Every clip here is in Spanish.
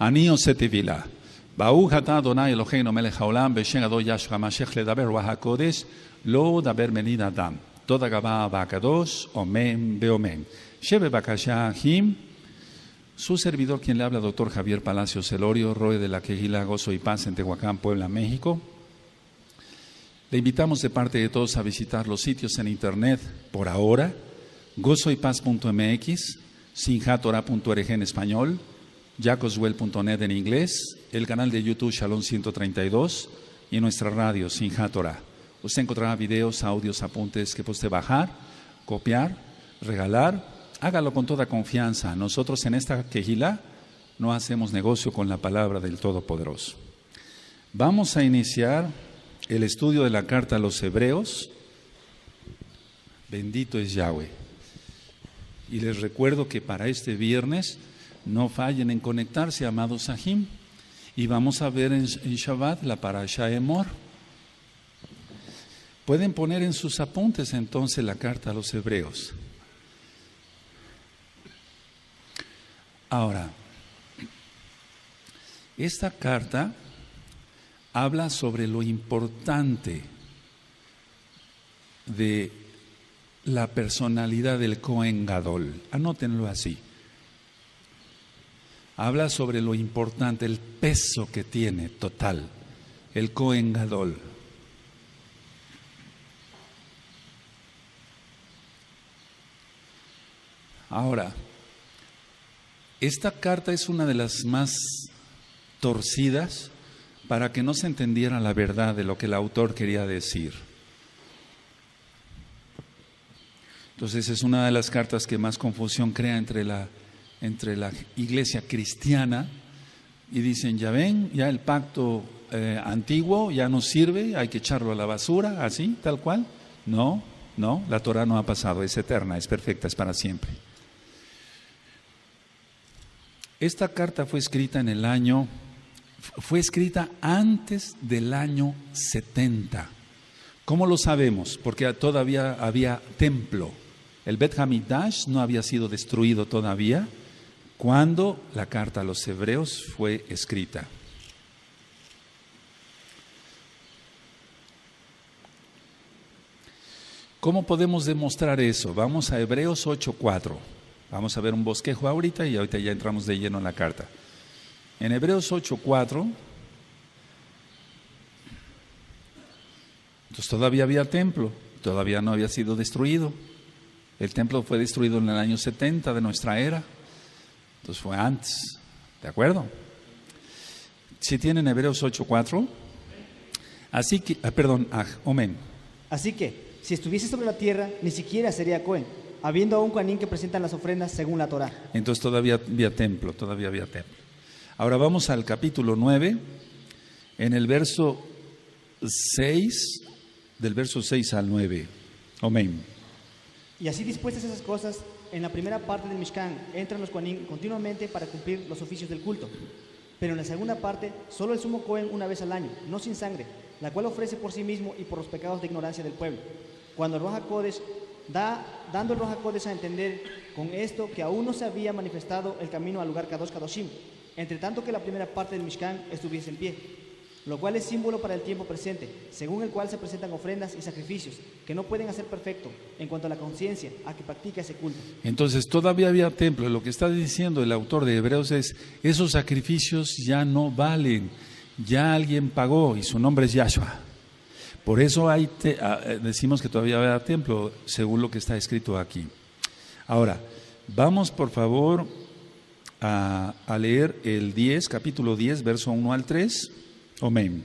Anio setivila. Ba'u hata Adonai Eloheinu melech haolam b'shem Ado Yahshua Mashiach ledaber ruach hakodesh lo daber menid adam. Toda gabá ba'kadosh, omen beomen. Shebe bakasha him. Su servidor, quien le habla, doctor Javier Palacios Celorio, Roe de la Quejila, Gozo y Paz en Tehuacán, Puebla, México. Le invitamos de parte de todos a visitar los sitios en internet por ahora: gozoypaz.mx, sinjatorah.org en español, jacoswell.net en inglés, el canal de YouTube Shalom 132 y nuestra radio Sinjat Torah. Usted encontrará videos, audios, apuntes que puede bajar, copiar, regalar. Hágalo con toda confianza. Nosotros en esta quejilá no hacemos negocio con la palabra del Todopoderoso. Vamos a iniciar el estudio de la carta a los Hebreos. Bendito es Yahweh. Y les recuerdo que para este viernes no fallen en conectarse, amados Sahim. Y vamos a ver en Shabbat la Parashá Emor. Pueden poner en sus apuntes entonces la carta a los Hebreos. Ahora, esta carta habla sobre lo importante de la personalidad del Cohen Gadol. Anótenlo así. Habla sobre lo importante, el peso que tiene total el Cohen Gadol. Ahora, esta carta es una de las más torcidas para que no se entendiera la verdad de lo que el autor quería decir. Entonces es una de las cartas que más confusión crea entre la iglesia cristiana, y dicen, ya ven, ya el pacto antiguo ya no sirve, hay que echarlo a la basura, así, tal cual. No, la Torah no ha pasado, es eterna, es perfecta, es para siempre. Esta carta fue escrita antes del año 70. ¿Cómo lo sabemos? Porque todavía había templo. El Bet Hamikdash no había sido destruido todavía cuando la carta a los Hebreos fue escrita. ¿Cómo podemos demostrar eso? Vamos a Hebreos 8:4. Vamos a ver un bosquejo ahorita y ahorita ya entramos de lleno en la carta. En Hebreos 8:4, entonces todavía había templo, todavía no había sido destruido. El templo fue destruido en el año 70 de nuestra era, entonces fue antes, ¿de acuerdo? Si tienen Hebreos 8:4, así que, amén. Así que, si estuviese sobre la tierra, ni siquiera sería Cohen, habiendo aún Coanín que presentan las ofrendas según la Torah. Entonces todavía había templo. Ahora vamos al capítulo 9, en el verso 6, del verso 6 al 9. Amén. Y así dispuestas esas cosas, en la primera parte del Mishkan entran los Coanín continuamente para cumplir los oficios del culto. Pero en la segunda parte, solo el sumo Cohen una vez al año, no sin sangre, la cual ofrece por sí mismo y por los pecados de ignorancia del pueblo. Cuando el Ruach HaKodesh dando el Ruach HaKodesh a entender con esto que aún no se había manifestado el camino al lugar Kadosh Kadoshim, entre tanto que la primera parte del Mishkan estuviese en pie, lo cual es símbolo para el tiempo presente, según el cual se presentan ofrendas y sacrificios que no pueden hacer perfecto en cuanto a la conciencia a que practica ese culto. Entonces todavía había templo. Lo que está diciendo el autor de Hebreos es, esos sacrificios ya no valen, ya alguien pagó y su nombre es Yahshua. Por eso decimos que todavía había templo, según lo que está escrito aquí. Ahora, vamos por favor a leer el 10, capítulo 10, verso 1 al 3. Amén.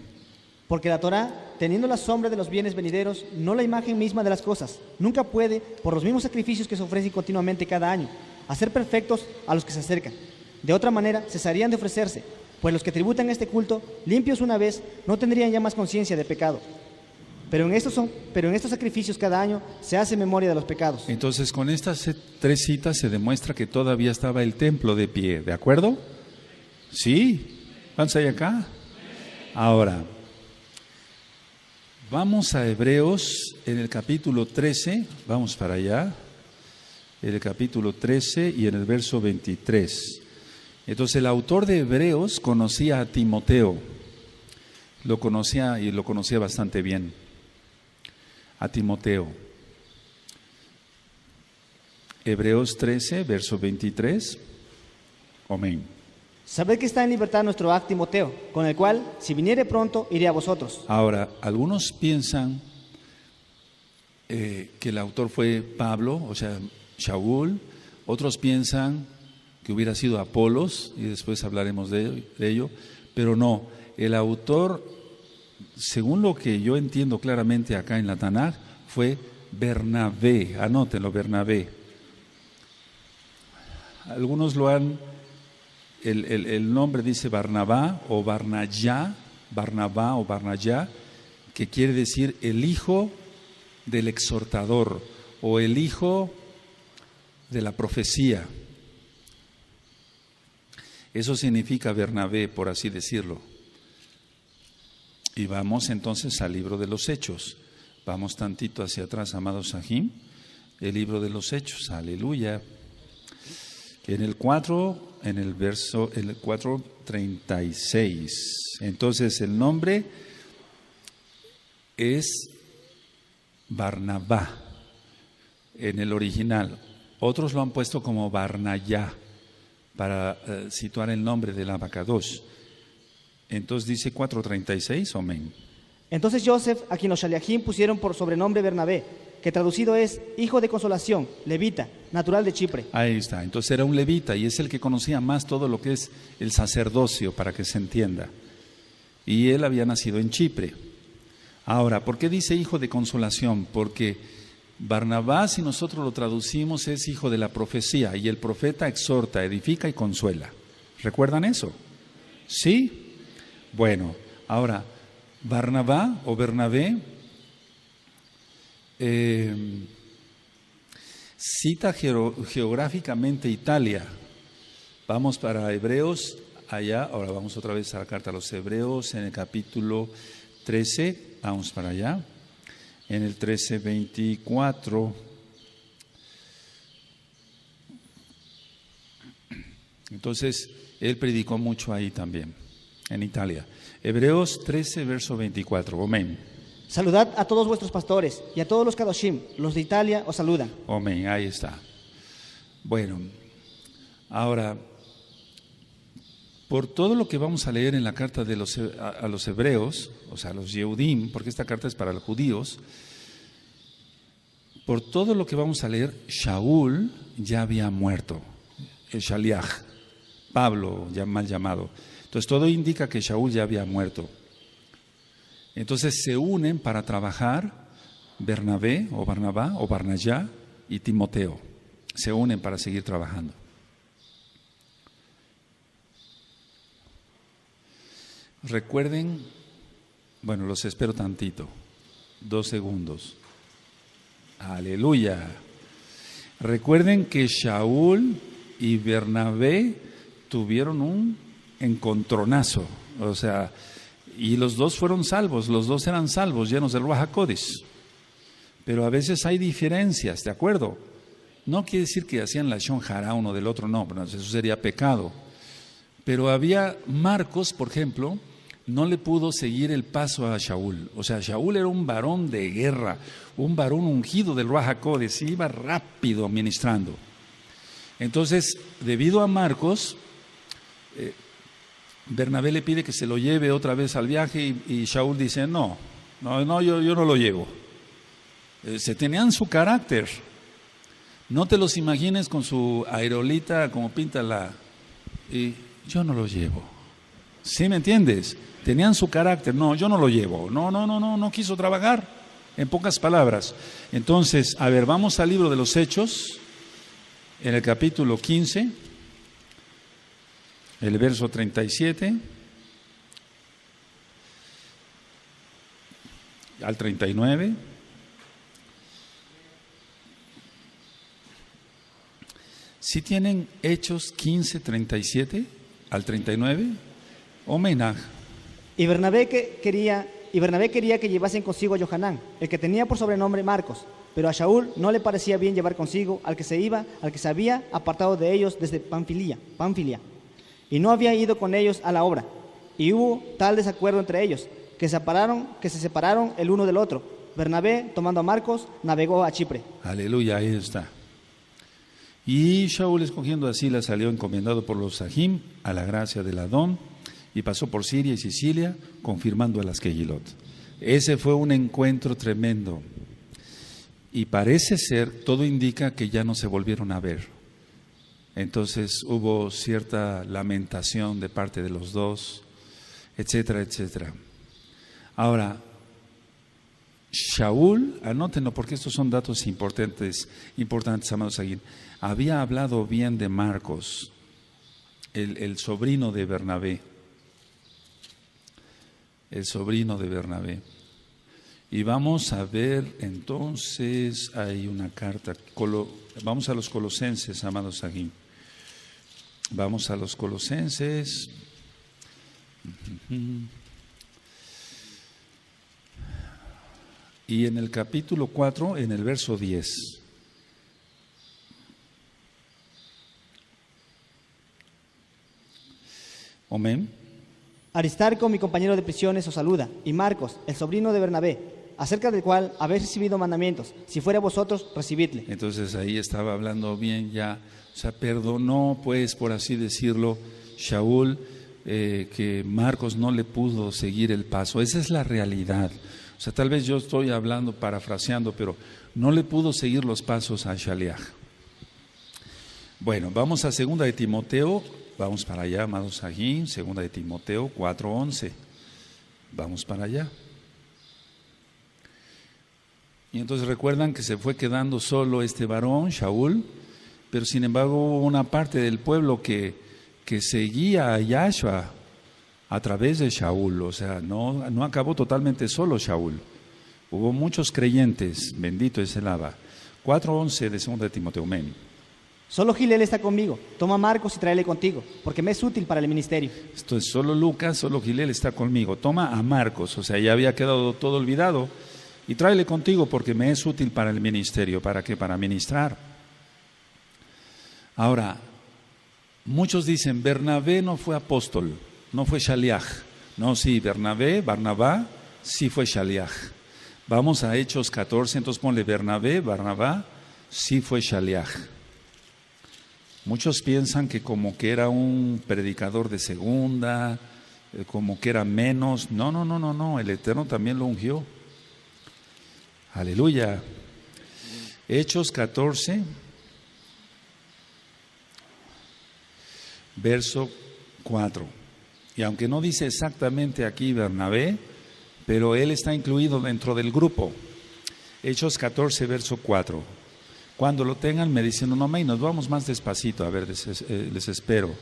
Porque la Torah, teniendo la sombra de los bienes venideros, no la imagen misma de las cosas, nunca puede, por los mismos sacrificios que se ofrecen continuamente cada año, hacer perfectos a los que se acercan. De otra manera, cesarían de ofrecerse, pues los que tributan este culto, limpios una vez, no tendrían ya más conciencia de pecado. Pero en estos sacrificios cada año se hace memoria de los pecados. Entonces con estas 3 citas se demuestra que todavía estaba el templo de pie, ¿de acuerdo? ¿Sí? ¿Cuántos hay acá? Ahora, vamos a Hebreos en el capítulo 13, vamos para allá, en el capítulo 13 y en el verso 23. Entonces el autor de Hebreos conocía a Timoteo, lo conocía y lo conocía bastante bien, a Timoteo. Hebreos 13, verso 23. Amén. Sabed que está en libertad nuestro acto Timoteo, con el cual, si viniere pronto, iré a vosotros. Ahora, algunos piensan que el autor fue Pablo, o sea, Shaul. Otros piensan que hubiera sido Apolos, y después hablaremos de ello. Pero no, el autor, según lo que yo entiendo claramente acá en la Tanaj, fue Bernabé. Anótenlo, Bernabé. Algunos lo han... El nombre dice Barnabá o Barnayá, Barnabá o Barnayá, que quiere decir el hijo del exhortador o el hijo de la profecía. Eso significa Bernabé, por así decirlo. Y vamos entonces al libro de los Hechos. Vamos tantito hacia atrás, amados Sahim, el libro de los Hechos, aleluya. En el 4:36. Entonces el nombre es Barnabá en el original. Otros lo han puesto como Barnayá para situar el nombre del Abacadosh. Entonces dice 4:36, amén. Entonces Joseph, a quien los Shaliachim pusieron por sobrenombre Bernabé, que traducido es hijo de consolación, levita, natural de Chipre. Ahí está, entonces era un levita y es el que conocía más todo lo que es el sacerdocio, para que se entienda. Y él había nacido en Chipre. Ahora, ¿por qué dice hijo de consolación? Porque Barnabá, si nosotros lo traducimos, es hijo de la profecía, y el profeta exhorta, edifica y consuela. ¿Recuerdan eso? ¿Sí? Bueno, ahora, Barnabá o Bernabé cita geográficamente Italia. Vamos para Hebreos, allá, ahora vamos otra vez a la carta a los Hebreos, en el capítulo 13, vamos para allá, en el 13:24. Entonces, él predicó mucho ahí también, en Italia. Hebreos 13, verso 24, amén. Saludad a todos vuestros pastores y a todos los Kadoshim, los de Italia os saludan. Amén, ahí está. Bueno, ahora, por todo lo que vamos a leer en la carta de a los hebreos, o sea, a los Yehudim, porque esta carta es para los judíos, por todo lo que vamos a leer, Shaul ya había muerto, el Shaliach, Pablo, ya mal llamado. Entonces todo indica que Shaul ya había muerto. Entonces se unen para trabajar Bernabé o Barnabá o Barnayá y Timoteo. Se unen para seguir trabajando. Recuerden, bueno, los espero tantito, 2 segundos. Aleluya. Recuerden que Shaul y Bernabé tuvieron un encontronazo, o sea, y los dos fueron salvos, los dos eran salvos, llenos del Ruach HaKodesh. Pero a veces hay diferencias, ¿de acuerdo? No quiere decir que hacían la Shon Hará uno del otro, no, eso sería pecado. Pero había Marcos, por ejemplo, no le pudo seguir el paso a Shaul. O sea, Shaul era un varón de guerra, un varón ungido del Ruach HaKodesh, iba rápido ministrando. Entonces, debido a Marcos, Bernabé le pide que se lo lleve otra vez al viaje y Shaul dice, no, yo no lo llevo. Se tenían su carácter. No te los imagines con su aerolita como píntala. Y yo no lo llevo. ¿Sí me entiendes? Tenían su carácter. No, yo no lo llevo. No quiso trabajar. En pocas palabras. Entonces, a ver, vamos al libro de los Hechos, en el capítulo 15, el verso 37 al 39. Si tienen Hechos 15, 37 al 39, homenaje. Y Bernabé quería que llevasen consigo a Johanán, el que tenía por sobrenombre Marcos, pero a Shaul no le parecía bien llevar consigo al que se había apartado de ellos desde Panfilia. y no había ido con ellos a la obra. Y hubo tal desacuerdo entre ellos, que se separaron el uno del otro. Bernabé, tomando a Marcos, navegó a Chipre. Aleluya, ahí está. Y Shaul, escogiendo a Silas, salió encomendado por los Sahim a la gracia del Adón y pasó por Siria y Sicilia, confirmando a las Kehilot. Ese fue un encuentro tremendo. Y parece ser, todo indica que ya no se volvieron a ver. Entonces hubo cierta lamentación de parte de los dos, etcétera, etcétera. Ahora, Shaul, anótenlo porque estos son datos importantes, amados aquí. Había hablado bien de Marcos, el sobrino de Bernabé. El sobrino de Bernabé. Y vamos a ver entonces, hay una carta, vamos a los Colosenses, amados aquí. Vamos a los Colosenses. Y en el capítulo 4, en el verso 10. Amén. Aristarco, mi compañero de prisiones, os saluda, y Marcos, el sobrino de Bernabé, acerca del cual habéis recibido mandamientos. Si fuera vosotros, recibidle. Entonces ahí estaba hablando bien ya, o sea, perdonó, pues, por así decirlo, Shaul, que Marcos no le pudo seguir el paso. Esa es la realidad. O sea, tal vez yo estoy hablando, parafraseando, pero no le pudo seguir los pasos a Shaliach. Bueno, vamos a 2 de Timoteo, vamos para allá, amados aquí, 2 de Timoteo 4:11. Vamos para allá. Y entonces recuerdan que se fue quedando solo este varón, Shaul, pero sin embargo hubo una parte del pueblo que seguía a Yahshua a través de Shaul, o sea, no acabó totalmente solo Shaul. Hubo muchos creyentes, bendito es el Abba. 4:11 de 2 de Timoteo, amén. Solo Gilel está conmigo, toma a Marcos y tráele contigo, porque me es útil para el ministerio. Esto es solo Lucas, solo Gilel está conmigo, toma a Marcos, o sea, ya había quedado todo olvidado, y tráele contigo porque me es útil para el ministerio. ¿Para qué? Para ministrar. Ahora, muchos dicen, Bernabé no fue apóstol, no fue Shaliach. No, sí, Barnabá, sí fue Shaliach. Vamos a Hechos 14, entonces ponle Barnabá, sí fue Shaliach. Muchos piensan que como que era un predicador de segunda, como que era menos. No, el Eterno también lo ungió. Aleluya. Hechos 14, verso 4. Y aunque no dice exactamente aquí Bernabé, pero él está incluido dentro del grupo. Hechos 14, verso 4. Cuando lo tengan me dicen un amén, nos vamos más despacito, a ver, les espero.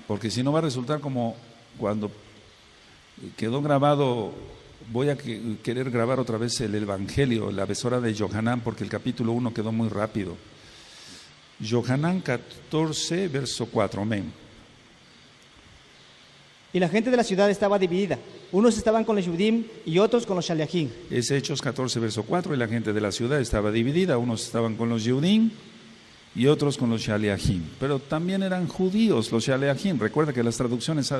Porque si no va a resultar como cuando quedó grabado, voy a querer grabar otra vez el Evangelio, la besora de Yohanan, porque el capítulo 1 quedó muy rápido. Yohanan 14, verso 4, amén. Y la gente de la ciudad estaba dividida. Unos estaban con los Yudim y otros con los Shaliachim. Es Hechos 14, verso 4, y la gente de la ciudad estaba dividida. Unos estaban con los Yudim y otros con los Shaliachim. Pero también eran judíos los Shaliachim. Recuerda que las traducciones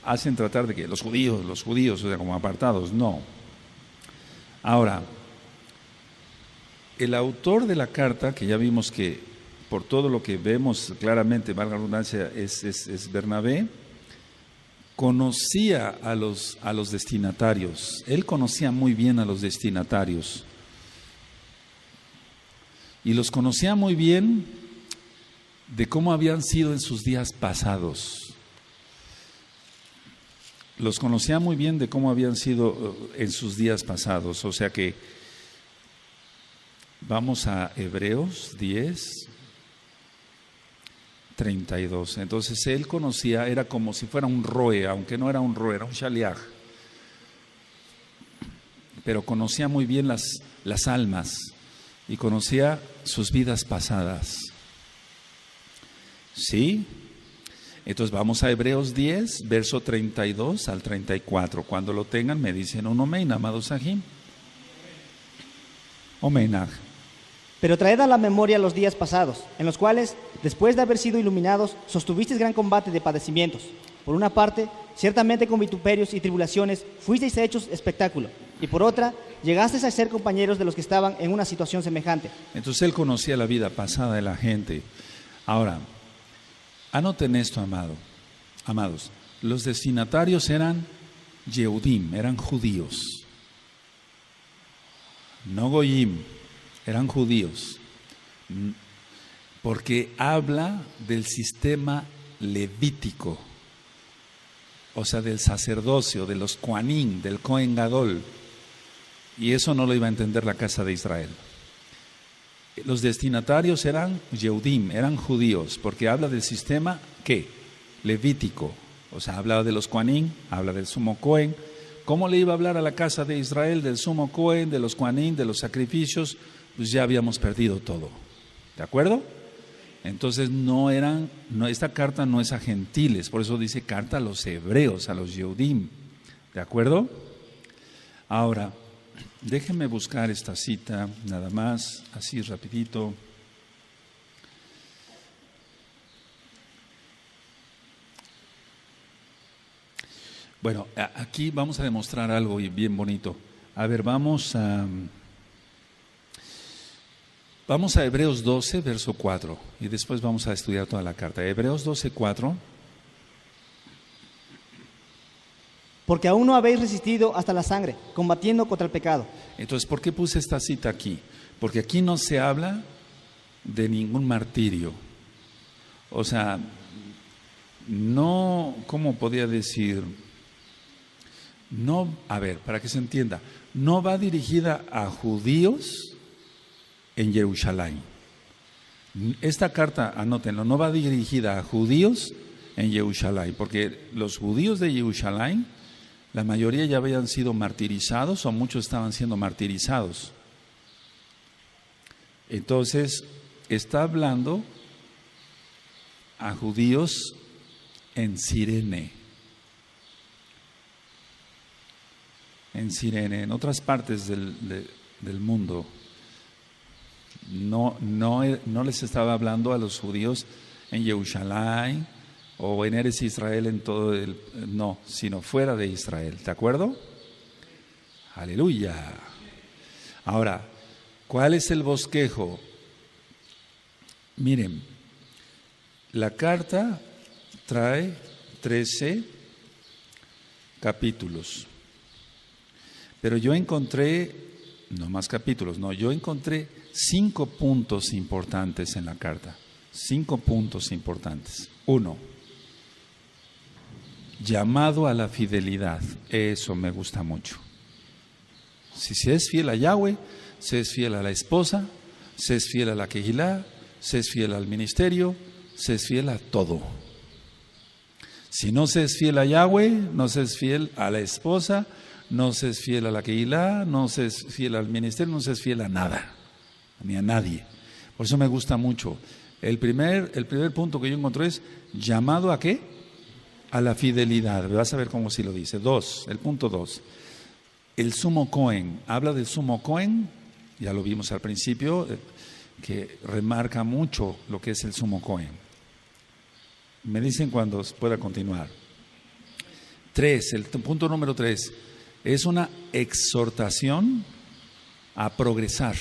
hacen tratar de que los judíos, o sea, como apartados. No. Ahora, el autor de la carta, que ya vimos que por todo lo que vemos claramente, valga la redundancia, es Bernabé, conocía a los destinatarios. Él conocía muy bien a los destinatarios. Y los conocía muy bien de cómo habían sido en sus días pasados. Los conocía muy bien de cómo habían sido en sus días pasados. O sea que vamos a Hebreos 10, 32. Entonces él conocía, era como si fuera un roe, aunque no era un roe, era un shaliach. Pero conocía muy bien las almas y conocía sus vidas pasadas. ¿Sí? Entonces vamos a Hebreos 10, verso 32 al 34. Cuando lo tengan me dicen un amén, amados Sahim. Omenaj. Pero traed a la memoria los días pasados, en los cuales, después de haber sido iluminados, sostuvisteis gran combate de padecimientos. Por una parte, ciertamente con vituperios y tribulaciones fuisteis hechos espectáculo, y por otra, llegasteis a ser compañeros de los que estaban en una situación semejante. Entonces él conocía la vida pasada de la gente. Ahora, anoten esto, amados. Los destinatarios eran Yehudim, eran judíos. No Goyim, eran judíos. Porque habla del sistema levítico. O sea, del sacerdocio, de los Kohanim, del Kohen Gadol. Y eso no lo iba a entender la casa de Israel. Los destinatarios eran Yehudim, eran judíos, porque habla del sistema, ¿qué? Levítico. O sea, hablaba de los Kohanim, habla del sumo Kohen. ¿Cómo le iba a hablar a la casa de Israel del sumo Kohen, de los Kohanim, de los sacrificios? Pues ya habíamos perdido todo. ¿De acuerdo? Entonces esta carta no es a gentiles, por eso dice carta a los hebreos, a los Yehudim. ¿De acuerdo? Ahora, déjenme buscar esta cita, nada más, así rapidito. Bueno, aquí vamos a demostrar algo bien bonito. A ver, vamos a Hebreos 12, verso 4, y después vamos a estudiar toda la carta. Hebreos 12, 4. Porque aún no habéis resistido hasta la sangre, combatiendo contra el pecado. Entonces, ¿por qué puse esta cita aquí? Porque aquí no se habla de ningún martirio. O sea, no, ¿cómo podría decir? No, a ver, para que se entienda, no va dirigida a judíos en Jerusalén. Esta carta, anótenlo, no va dirigida a judíos en Jerusalén, porque los judíos de Jerusalén, la mayoría ya habían sido martirizados o muchos estaban siendo martirizados. Entonces, está hablando a judíos en Cirene. En Cirene, en otras partes del mundo. No les estaba hablando a los judíos en Jerusalén o en Eretz Israel no, sino fuera de Israel, ¿de acuerdo? Aleluya. Ahora, ¿cuál es el bosquejo? Miren, la carta trae 13 capítulos, pero yo encontré, no más capítulos, no, yo encontré 5 puntos importantes en la carta. 5 puntos importantes. 1, llamado a la fidelidad. Eso me gusta mucho. Si se es fiel a Yahweh, se es fiel a la esposa, se es fiel a la quejilá, se es fiel al ministerio, se es fiel a todo. Si no se es fiel a Yahweh, no se es fiel a la esposa, no se es fiel a la quejilá, no se es fiel al ministerio, no se es fiel a nada, ni a nadie. Por eso me gusta mucho. El primer punto que yo encontré es llamado a ¿qué? A la fidelidad. Vas a ver cómo sí lo dice. 2, el punto 2. El sumo Cohen. Habla del sumo Cohen, ya lo vimos al principio, que remarca mucho lo que es el sumo Cohen. Me dicen cuando pueda continuar. 3, el punto número 3, es una exhortación a progresar.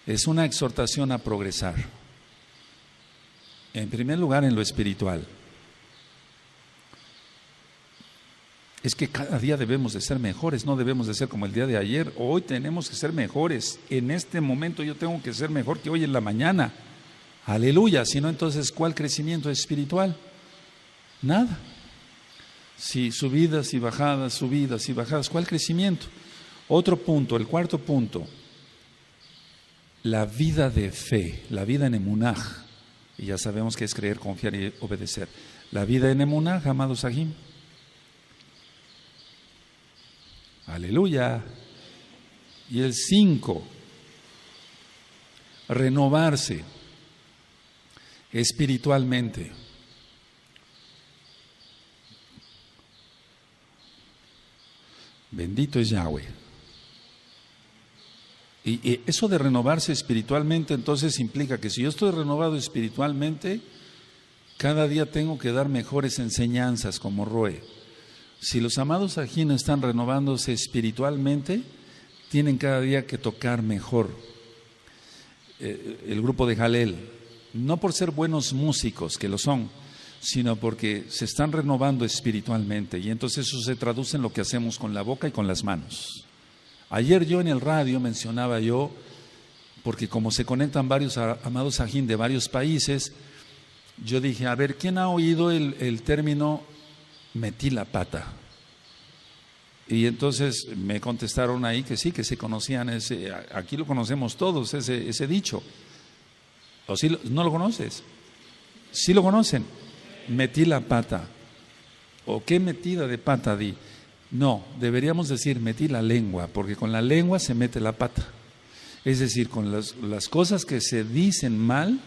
Es una exhortación a progresar. En primer lugar, en lo espiritual. Es que cada día debemos de ser mejores, no debemos de ser como el día de ayer. Hoy tenemos que ser mejores. En este momento yo tengo que ser mejor que hoy en la mañana. Aleluya. Si no, entonces, ¿cuál crecimiento espiritual? Nada. Si subidas y bajadas, ¿cuál crecimiento? Otro punto, el cuarto punto. La vida de fe, la vida en emunaj. Y ya sabemos que es creer, confiar y obedecer. La vida en emunaj, amados Sahim. Aleluya. Y el 5, renovarse espiritualmente. Bendito es Yahweh. Y eso de renovarse espiritualmente, entonces implica que si yo estoy renovado espiritualmente, cada día tengo que dar mejores enseñanzas como Roe. Si los amados Sajín están renovándose espiritualmente, tienen cada día que tocar mejor. El grupo de Jalel, no por ser buenos músicos, que lo son, sino porque se están renovando espiritualmente, y entonces eso se traduce en lo que hacemos con la boca y con las manos. Ayer yo en el radio mencionaba yo, porque como se conectan varios amados Sajín de varios países, yo dije, a ver, ¿quién ha oído el término metí la pata? Y entonces me contestaron ahí que sí, que se conocían aquí lo conocemos todos, ese dicho. ¿O sí, no lo conoces? ¿Sí lo conocen? Metí la pata. ¿O qué metida de pata di? No, deberíamos decir metí la lengua, porque con la lengua se mete la pata. Es decir, con las cosas que se dicen mal,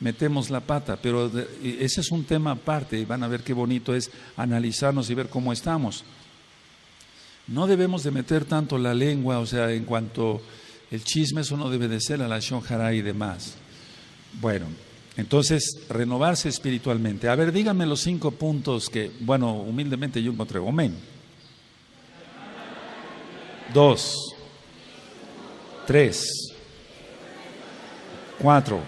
metemos la pata, pero ese es un tema aparte, y van a ver qué bonito es analizarnos y ver cómo estamos. No debemos de meter tanto la lengua, o sea, en cuanto el chisme, eso no debe de ser la lashon hara y demás. Bueno, entonces, renovarse espiritualmente. A ver, díganme los 5 puntos que, bueno, humildemente yo encontré. Amén. 2, 3, 4,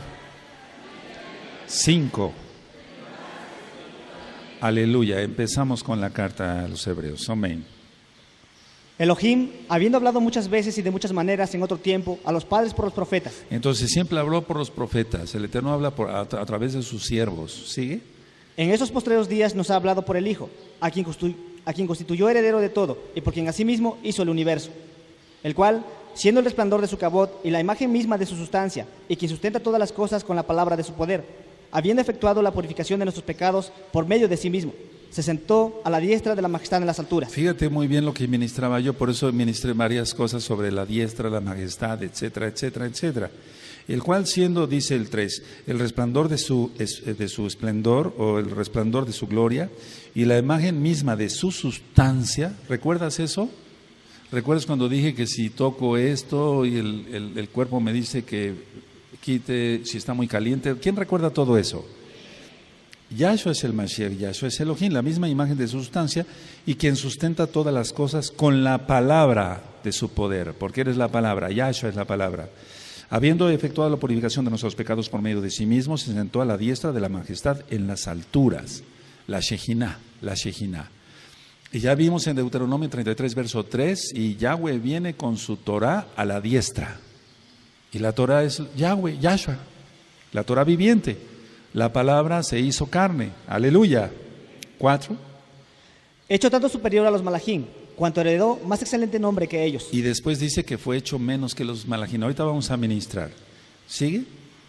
5. Aleluya. Empezamos con la carta a los hebreos. Amén. Elohim, habiendo hablado muchas veces y de muchas maneras en otro tiempo a los padres por los profetas. Entonces siempre habló por los profetas. El Eterno habla a través de sus siervos. ¿Sigue? En esos postreros días nos ha hablado por el Hijo, a quien constituyó heredero de todo y por quien asimismo hizo el universo, el cual, siendo el resplandor de su cabot y la imagen misma de su sustancia, y quien sustenta todas las cosas con la palabra de su poder, habiendo efectuado la purificación de nuestros pecados por medio de sí mismo, se sentó a la diestra de la majestad en las alturas. Fíjate muy bien lo que ministraba yo, por eso ministré varias cosas sobre la diestra, la majestad, etcétera, etcétera, etcétera. El cual siendo, dice el 3, el resplandor de su esplendor o el resplandor de su gloria y la imagen misma de su sustancia. ¿Recuerdas eso? ¿Recuerdas cuando dije que si toco esto y el cuerpo me dice que quite si está muy caliente? ¿Quién recuerda todo eso? Yahshua es el Mashiach, Yahshua es Elohim, la misma imagen de su sustancia y quien sustenta todas las cosas con la palabra de su poder, porque eres la palabra, Yahshua es la palabra. Habiendo efectuado la purificación de nuestros pecados por medio de sí mismo, se sentó a la diestra de la majestad en las alturas, la Shekinah, la Shekinah. Y ya vimos en Deuteronomio 33, verso 3, y Yahweh viene con su Torah a la diestra. Y la Torah es Yahweh, Yahshua, la Torah viviente. La palabra se hizo carne. Aleluya. 4. Hecho tanto superior a los malachim, cuanto heredó más excelente nombre que ellos. Y después dice que fue hecho menos que los malachim. Ahorita vamos a ministrar. ¿Sigue?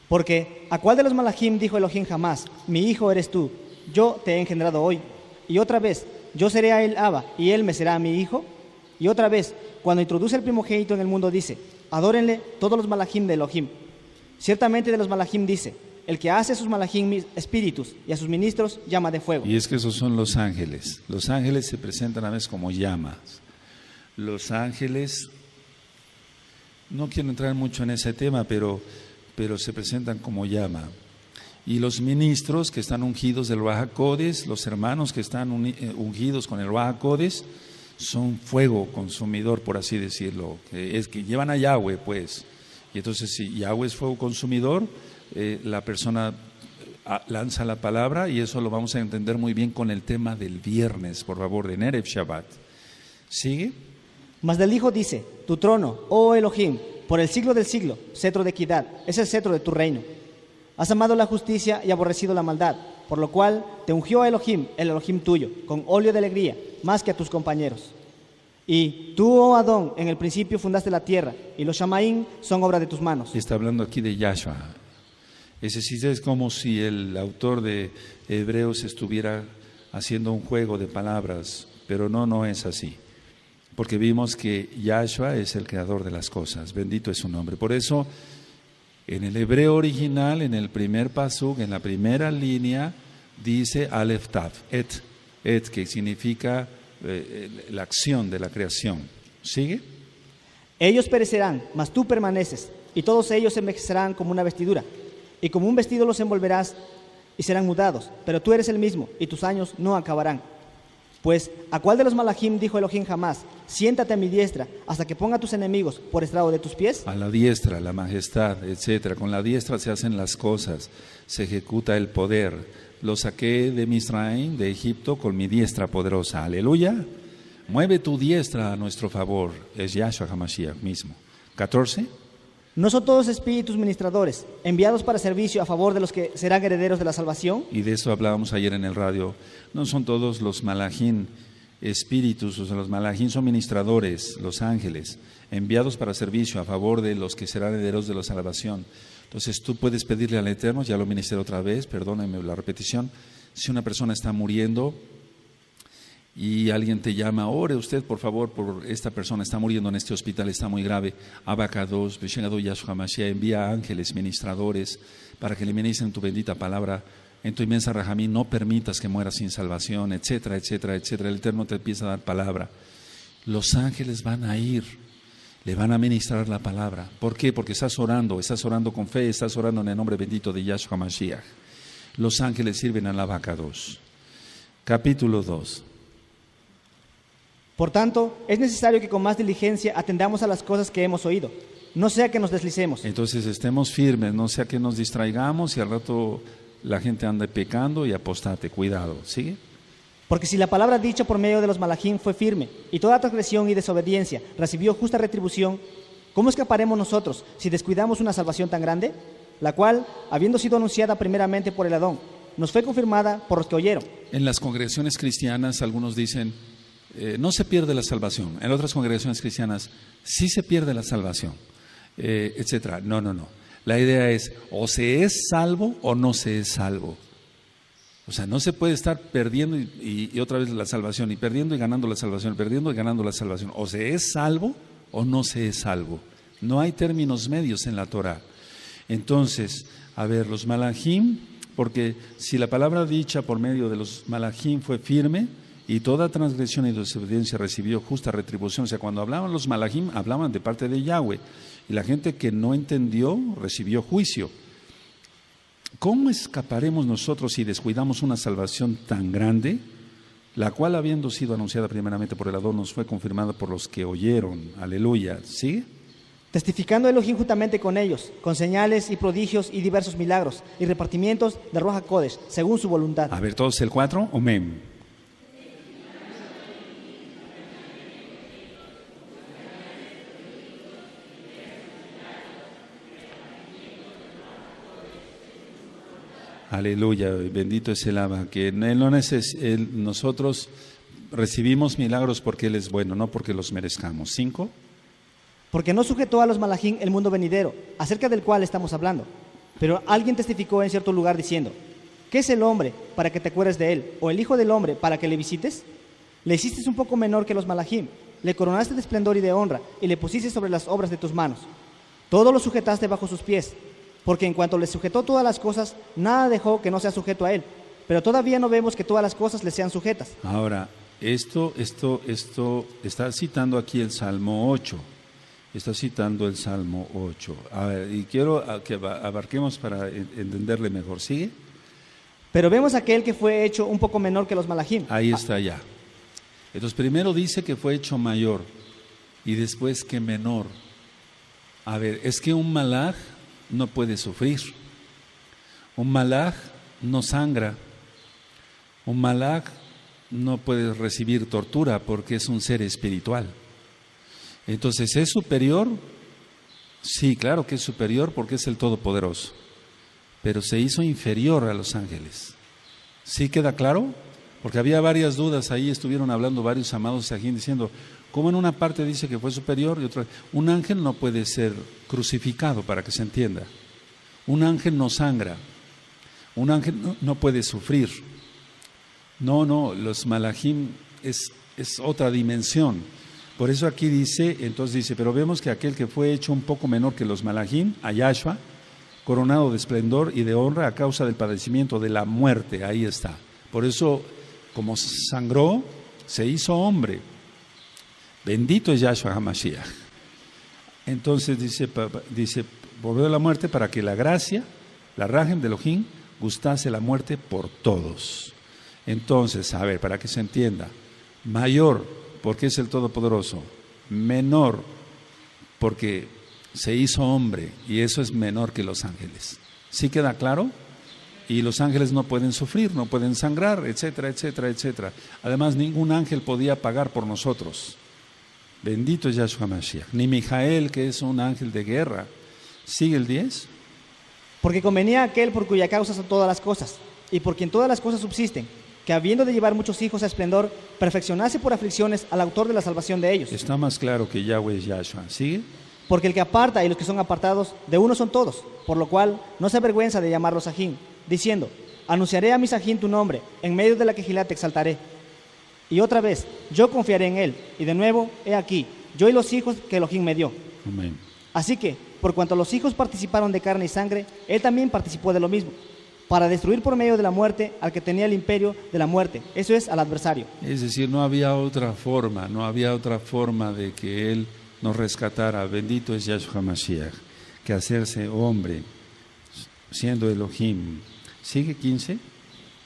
Porque ¿a cuál de los malachim dijo Elohim jamás? Mi hijo eres tú, yo te he engendrado hoy. Y otra vez, yo seré a él Abba, y él me será a mi hijo. Y otra vez, cuando introduce el primogénito en el mundo, dice, adórenle todos los malachim de Elohim. Ciertamente de los malachim dice, el que hace a sus malachim espíritus y a sus ministros llama de fuego. Y es que esos son los ángeles. Los ángeles se presentan a veces como llamas. Los ángeles, no quiero entrar mucho en ese tema, pero se presentan como llama. Y los ministros que están ungidos del Ruach HaKodesh, los hermanos que están ungidos con el Ruach HaKodesh, son fuego consumidor, por así decirlo. Es que llevan a Yahweh, pues. Y entonces, si Yahweh es fuego consumidor, la persona lanza la palabra, y eso lo vamos a entender muy bien con el tema del viernes, por favor, de Erev Shabbat. ¿Sigue? Mas del Hijo dice, tu trono, oh Elohim, por el siglo del siglo, cetro de equidad, es el cetro de tu reino. Has amado la justicia y aborrecido la maldad, por lo cual te ungió a Elohim, el Elohim tuyo, con óleo de alegría, más que a tus compañeros. Y tú, oh Adón, en el principio fundaste la tierra, y los Shamaim son obra de tus manos. Está hablando aquí de Yahshua. Es decir, es como si el autor de Hebreos estuviera haciendo un juego de palabras, pero no es así. Porque vimos que Yahshua es el creador de las cosas, bendito es su nombre. Por eso, en el hebreo original, en el primer pasuk, en la primera línea, dice Aleph Tav, et, que significa la acción de la creación. ¿Sigue? Ellos perecerán, mas tú permaneces, y todos ellos se envejecerán como una vestidura, y como un vestido los envolverás y serán mudados, pero tú eres el mismo, y tus años no acabarán. Pues, ¿a cuál de los malajim dijo Elohim jamás? Siéntate a mi diestra, hasta que ponga a tus enemigos por estrado de tus pies. A la diestra, la majestad, etcétera. Con la diestra se hacen las cosas, se ejecuta el poder. Lo saqué de Misraim, de Egipto, con mi diestra poderosa. Aleluya. Mueve tu diestra a nuestro favor. Es Yahshua HaMashiach mismo. 14. ¿No son todos espíritus ministradores, enviados para servicio a favor de los que serán herederos de la salvación? Y de eso hablábamos ayer en el radio. No son todos los malajim espíritus, o sea, los malajim son ministradores, los ángeles, enviados para servicio a favor de los que serán herederos de la salvación. Entonces tú puedes pedirle al Eterno, ya lo ministré otra vez, perdónenme la repetición, si una persona está muriendo y alguien te llama, ore usted por favor por esta persona, está muriendo en este hospital, está muy grave, Abacados, Beshegado Yahshua Mashiach, envía ángeles, ministradores, para que le ministren tu bendita palabra, en tu inmensa rajamín, no permitas que muera sin salvación, etcétera, etcétera, etcétera. El Eterno te empieza a dar palabra. Los ángeles van a ir, le van a ministrar la palabra. ¿Por qué? Porque estás orando con fe, estás orando en el nombre bendito de Yahshua Mashiach. Los ángeles sirven a la Abacados. Capítulo 2. Por tanto, es necesario que con más diligencia atendamos a las cosas que hemos oído, no sea que nos deslicemos. Entonces estemos firmes, no sea que nos distraigamos y al rato la gente anda pecando y apostate. Cuidado, ¿sigue? Porque si la palabra dicha por medio de los malajim fue firme y toda transgresión y desobediencia recibió justa retribución, ¿cómo escaparemos nosotros si descuidamos una salvación tan grande? La cual, habiendo sido anunciada primeramente por el Adón, nos fue confirmada por los que oyeron. En las congregaciones cristianas algunos dicen, no se pierde la salvación. En otras congregaciones cristianas sí se pierde la salvación, etcétera. No. La idea es, o se es salvo o no se es salvo. O sea, no se puede estar perdiendo y otra vez la salvación, y perdiendo y ganando la salvación, perdiendo y ganando la salvación. O se es salvo o no se es salvo. No hay términos medios en la Torah. Entonces, a ver, los malajim, porque si la palabra dicha por medio de los malajim fue firme, y toda transgresión y desobediencia recibió justa retribución. O sea, cuando hablaban los malajim, hablaban de parte de Yahweh. Y la gente que no entendió, recibió juicio. ¿Cómo escaparemos nosotros si descuidamos una salvación tan grande, la cual, habiendo sido anunciada primeramente por el Adón, nos fue confirmada por los que oyeron? Aleluya. ¿Sí? Testificando Elohim juntamente con ellos, con señales y prodigios y diversos milagros, y repartimientos de Ruach HaKodesh, según su voluntad. A ver, todos el 4, amén. Aleluya, bendito es el Abba, que él no nosotros recibimos milagros porque Él es bueno, no porque los merezcamos. 5. Porque no sujetó a los malajim el mundo venidero, acerca del cual estamos hablando. Pero alguien testificó en cierto lugar diciendo, ¿qué es el hombre para que te acuerdes de él? ¿O el hijo del hombre para que le visites? Le hiciste un poco menor que los malajim, le coronaste de esplendor y de honra, y le pusiste sobre las obras de tus manos. Todo lo sujetaste bajo sus pies. Porque en cuanto le sujetó todas las cosas, nada dejó que no sea sujeto a él. Pero todavía no vemos que todas las cosas le sean sujetas. Ahora, esto está citando aquí el Salmo 8. Está citando el Salmo 8. A ver, y quiero que abarquemos para entenderle mejor. ¿Sigue? Pero vemos aquel que fue hecho un poco menor que los malajim. Ahí está ya. Entonces, primero dice que fue hecho mayor y después que menor. A ver, es que un malaj no puede sufrir. Un malaj no sangra. Un malaj no puede recibir tortura porque es un ser espiritual. Entonces, ¿es superior? Sí, claro que es superior porque es el Todopoderoso. Pero se hizo inferior a los ángeles. ¿Sí queda claro? Porque había varias dudas ahí, estuvieron hablando varios amados aquí diciendo, ¿cómo en una parte dice que fue superior y otra? Un ángel no puede ser crucificado, para que se entienda. Un ángel no sangra. Un ángel no puede sufrir. No, los malajim es otra dimensión. Por eso aquí dice, entonces dice, pero vemos que aquel que fue hecho un poco menor que los malajim, a Yahshua, coronado de esplendor y de honra a causa del padecimiento de la muerte, ahí está. Por eso, como sangró, se hizo hombre. Bendito es Yahshua HaMashiach. Entonces dice, volvió de la muerte para que la gracia, la Rajem de Elohim, gustase la muerte por todos. Entonces, a ver, para que se entienda, mayor, porque es el Todopoderoso, menor, porque se hizo hombre, y eso es menor que los ángeles. ¿Sí queda claro? Y los ángeles no pueden sufrir, no pueden sangrar, etcétera, etcétera, etcétera. Además, ningún ángel podía pagar por nosotros. Bendito es Yahshua Mashiach. Ni Mijael, que es un ángel de guerra. ¿Sigue el 10? Porque convenía aquel por cuya causa son todas las cosas, y por quien todas las cosas subsisten, que habiendo de llevar muchos hijos a esplendor, perfeccionase por aflicciones al autor de la salvación de ellos. Está más claro que Yahweh es Yahshua. ¿Sigue? Porque el que aparta y los que son apartados, de uno son todos, por lo cual no se avergüenza de llamarlos Sajín, diciendo, anunciaré a mi Sajín tu nombre, en medio de la quejilá te exaltaré. Y otra vez, yo confiaré en él, y de nuevo, he aquí, yo y los hijos que Elohim me dio. Amén. Así que, por cuanto los hijos participaron de carne y sangre, él también participó de lo mismo, para destruir por medio de la muerte al que tenía el imperio de la muerte, eso es, al adversario. Es decir, no había otra forma de que él nos rescatara. Bendito es Yahshua Mashiach, que hacerse hombre, siendo Elohim. ¿Sigue 15?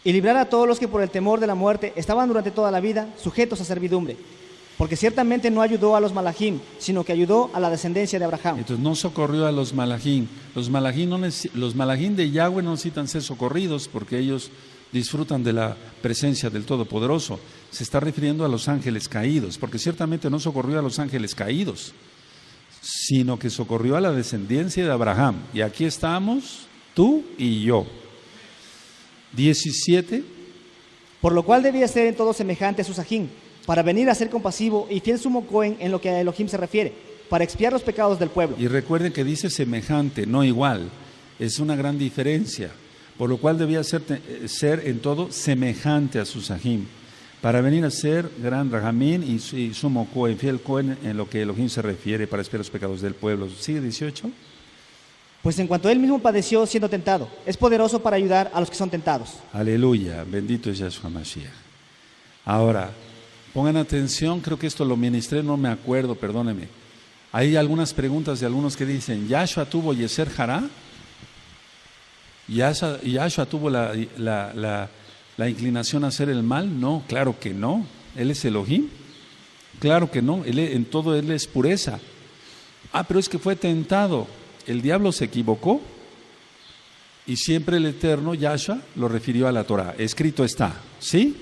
Y librar a todos los que por el temor de la muerte estaban durante toda la vida sujetos a servidumbre, porque ciertamente no ayudó a los malajim, sino que ayudó a la descendencia de Abraham. Entonces no socorrió a los malajim. Los malajim de Yahweh no necesitan ser socorridos porque ellos disfrutan de la presencia del Todopoderoso. Se está refiriendo a los ángeles caídos, porque ciertamente no socorrió a los ángeles caídos, sino que socorrió a la descendencia de Abraham. Y aquí estamos, tú y yo. 17. Por lo cual debía ser en todo semejante a su Sajín, para venir a ser compasivo y fiel sumo Cohen en lo que a Elohim se refiere, para expiar los pecados del pueblo. Y recuerden que dice semejante, no igual. Es una gran diferencia. Por lo cual debía ser en todo semejante a su Sajín, para venir a ser gran Rahamín y sumo Cohen, fiel Cohen en lo que Elohim se refiere, para expiar los pecados del pueblo. ¿Sigue 18? Pues en cuanto él mismo padeció siendo tentado, es poderoso para ayudar a los que son tentados. Aleluya, bendito es Yahshua Mashiach. Ahora, pongan atención, creo que esto lo ministré, no me acuerdo, perdónenme. Hay algunas preguntas de algunos que dicen, ¿Yahshua tuvo Yeser Hará? ¿Yahshua tuvo la inclinación a hacer el mal? No, claro que no. ¿Él es Elohim? Claro que no, en todo él es pureza. Pero es que fue tentado. El diablo se equivocó y siempre el Eterno, Yahshua, lo refirió a la Torah. Escrito está, ¿sí?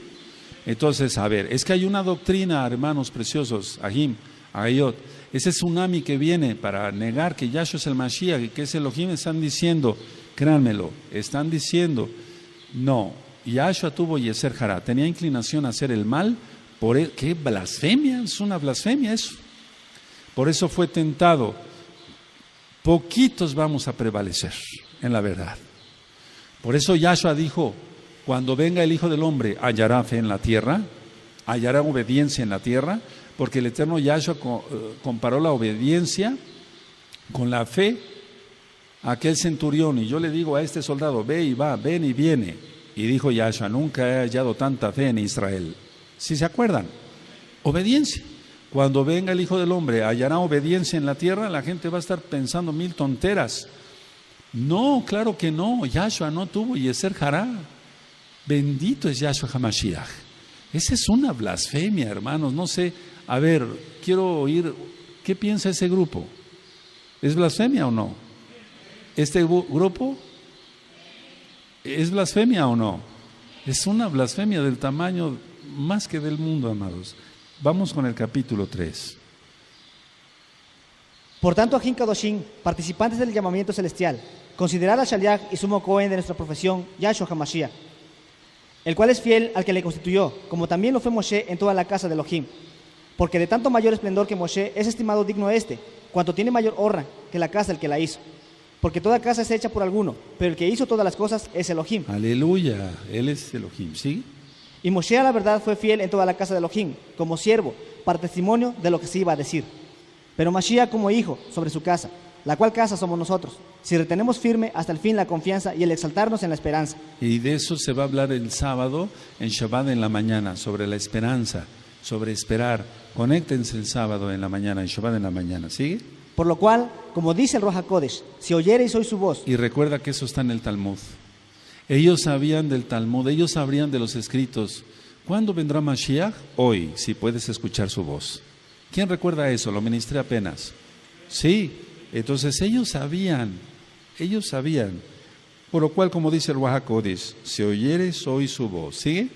Entonces, a ver, es que hay una doctrina, hermanos preciosos, Ahim, Agayot, ese tsunami que viene para negar que Yahshua es el Mashiach y que es Elohim, están diciendo, créanmelo, están diciendo, no, Yahshua tuvo Yeser Hará, tenía inclinación a hacer el mal, ¿qué blasfemia? Es una blasfemia eso. Por eso fue tentado. Poquitos vamos a prevalecer en la verdad. Por eso Yahshua dijo, cuando venga el Hijo del Hombre, hallará fe en la tierra, hallará obediencia en la tierra, porque el eterno Yahshua comparó la obediencia con la fe a aquel centurión. Y yo le digo a este soldado, ve y va, ven y viene. Y dijo Yahshua, nunca he hallado tanta fe en Israel. ¿Sí se acuerdan? Obediencia. Cuando venga el Hijo del Hombre, hallará obediencia en la tierra, la gente va a estar pensando mil tonteras. No, claro que no, Yahshua no tuvo Yeser Hará. Bendito es Yahshua HaMashiach. Esa es una blasfemia, hermanos. No sé, a ver, quiero oír, ¿qué piensa ese grupo? ¿Es blasfemia o no? ¿Este grupo es blasfemia o no? Es una blasfemia del tamaño más que del mundo, amados. Vamos con el capítulo 3. Por tanto, Ajín Kadoshim, participantes del llamamiento celestial, considerad a Shaliach y sumo Cohen de nuestra profesión, Yahshua HaMashiach, el cual es fiel al que le constituyó, como también lo fue Moshe en toda la casa de Elohim. Porque de tanto mayor esplendor que Moshe es estimado digno cuanto tiene mayor honra que la casa el que la hizo. Porque toda casa es hecha por alguno, pero el que hizo todas las cosas es Elohim. Aleluya, él es Elohim, ¿sí? Y Moshe a la verdad fue fiel en toda la casa de Elohim, como siervo, para testimonio de lo que se iba a decir. Pero Mashiach como hijo sobre su casa, la cual casa somos nosotros, si retenemos firme hasta el fin la confianza y el exaltarnos en la esperanza. Y de eso se va a hablar el sábado, en Shabbat en la mañana, sobre la esperanza, sobre esperar. Conéctense el sábado en la mañana, en Shabbat en la mañana, ¿sigue? Por lo cual, como dice el Ruach HaKodesh, si oyereis hoy su voz. Y recuerda que eso está en el Talmud. Ellos sabían del Talmud, ellos sabrían de los escritos. ¿Cuándo vendrá Mashiach? Hoy, si puedes escuchar su voz. ¿Quién recuerda eso? Lo ministré apenas. Sí, entonces ellos sabían. Por lo cual, como dice el Ruach HaKodesh, si oyeres hoy su voz. ¿Sigue?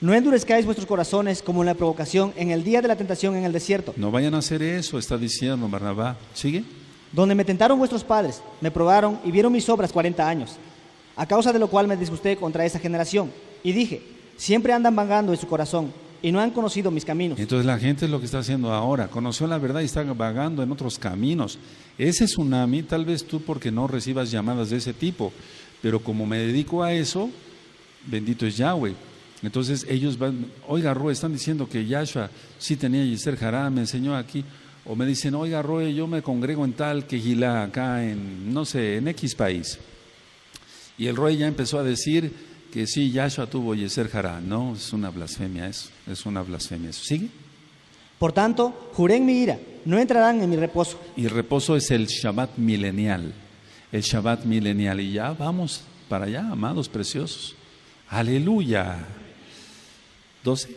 No endurezcáis vuestros corazones como en la provocación en el día de la tentación en el desierto. No vayan a hacer eso, está diciendo Barnabá. ¿Sigue? Donde me tentaron vuestros padres, me probaron y vieron mis obras 40 años. A causa de lo cual me disgusté contra esa generación. Y dije, siempre andan vagando en su corazón y no han conocido mis caminos. Entonces la gente es lo que está haciendo ahora. Conoció la verdad y está vagando en otros caminos. Ese tsunami, tal vez tú porque no recibas llamadas de ese tipo. Pero como me dedico a eso, bendito es Yahweh. Entonces ellos van, oiga Roe, están diciendo que Yahshua sí tenía Yeser Hará, me enseñó aquí. O me dicen, oiga Roe, yo me congrego en tal Quejilá, acá en, no sé, en X país. Y el Roe ya empezó a decir que sí, Yahshua tuvo Yeser Hará. No, es una blasfemia eso, es una blasfemia eso. ¿Sigue? Por tanto, juré en mi ira, no entrarán en mi reposo. Y reposo es el Shabbat milenial, el Shabbat milenial. Y ya vamos para allá, amados preciosos. Aleluya. 12.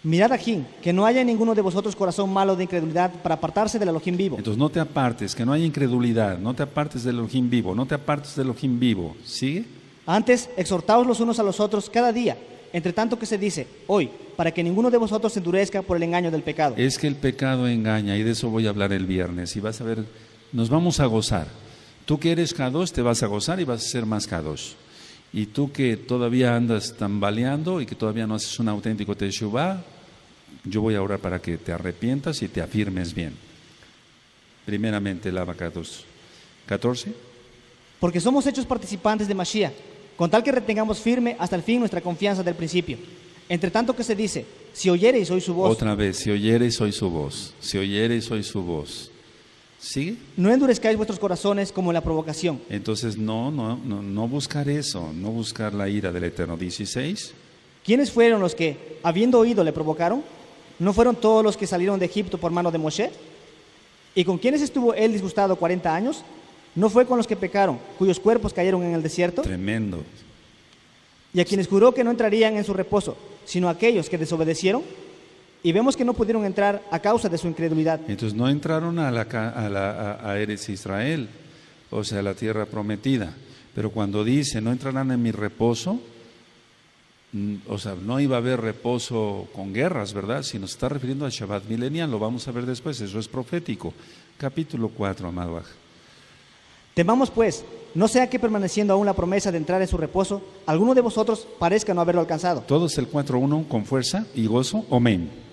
Mirad aquí, que no haya en ninguno de vosotros corazón malo de incredulidad para apartarse del Elohim vivo. Entonces no te apartes, que no haya incredulidad, no te apartes del Elohim vivo, no te apartes del Elohim vivo. ¿Sigue? Antes, exhortaos los unos a los otros cada día, entre tanto que se dice, hoy, para que ninguno de vosotros se endurezca por el engaño del pecado. Es que el pecado engaña y de eso voy a hablar el viernes y vas a ver, nos vamos a gozar. Tú que eres Kadosh te vas a gozar y vas a ser más Kadosh. Y tú que todavía andas tambaleando y que todavía no haces un auténtico Teshuvah, yo voy a orar para que te arrepientas y te afirmes bien. Primeramente, el Abacados. 14. Porque somos hechos participantes de Mashiach, con tal que retengamos firme hasta el fin nuestra confianza del principio. Entre tanto que se dice, si oyereis hoy su voz. Otra vez, si oyereis hoy su voz. Si oyereis hoy su voz. ¿Sigue? No endurezcáis vuestros corazones como en la provocación. Entonces no buscar eso, no buscar la ira del Eterno. 16. ¿Quiénes fueron los que, habiendo oído, le provocaron? ¿No fueron todos los que salieron de Egipto por mano de Moshe? ¿Y con quiénes estuvo él disgustado 40 años? ¿No fue con los que pecaron, cuyos cuerpos cayeron en el desierto? Tremendo. Y a quienes juró que no entrarían en su reposo, sino a aquellos que desobedecieron. Y vemos que no pudieron entrar a causa de su incredulidad. Entonces no entraron a Eretz Israel, o sea, a la tierra prometida. Pero cuando dice, no entrarán en mi reposo, o sea, no iba a haber reposo con guerras, ¿verdad? Si nos está refiriendo al Shabbat milenial, lo vamos a ver después, eso es profético. Capítulo 4, amado Aj. Temamos pues, no sea que permaneciendo aún la promesa de entrar en su reposo, alguno de vosotros parezca no haberlo alcanzado. Todos el 4.1 con fuerza y gozo, amén.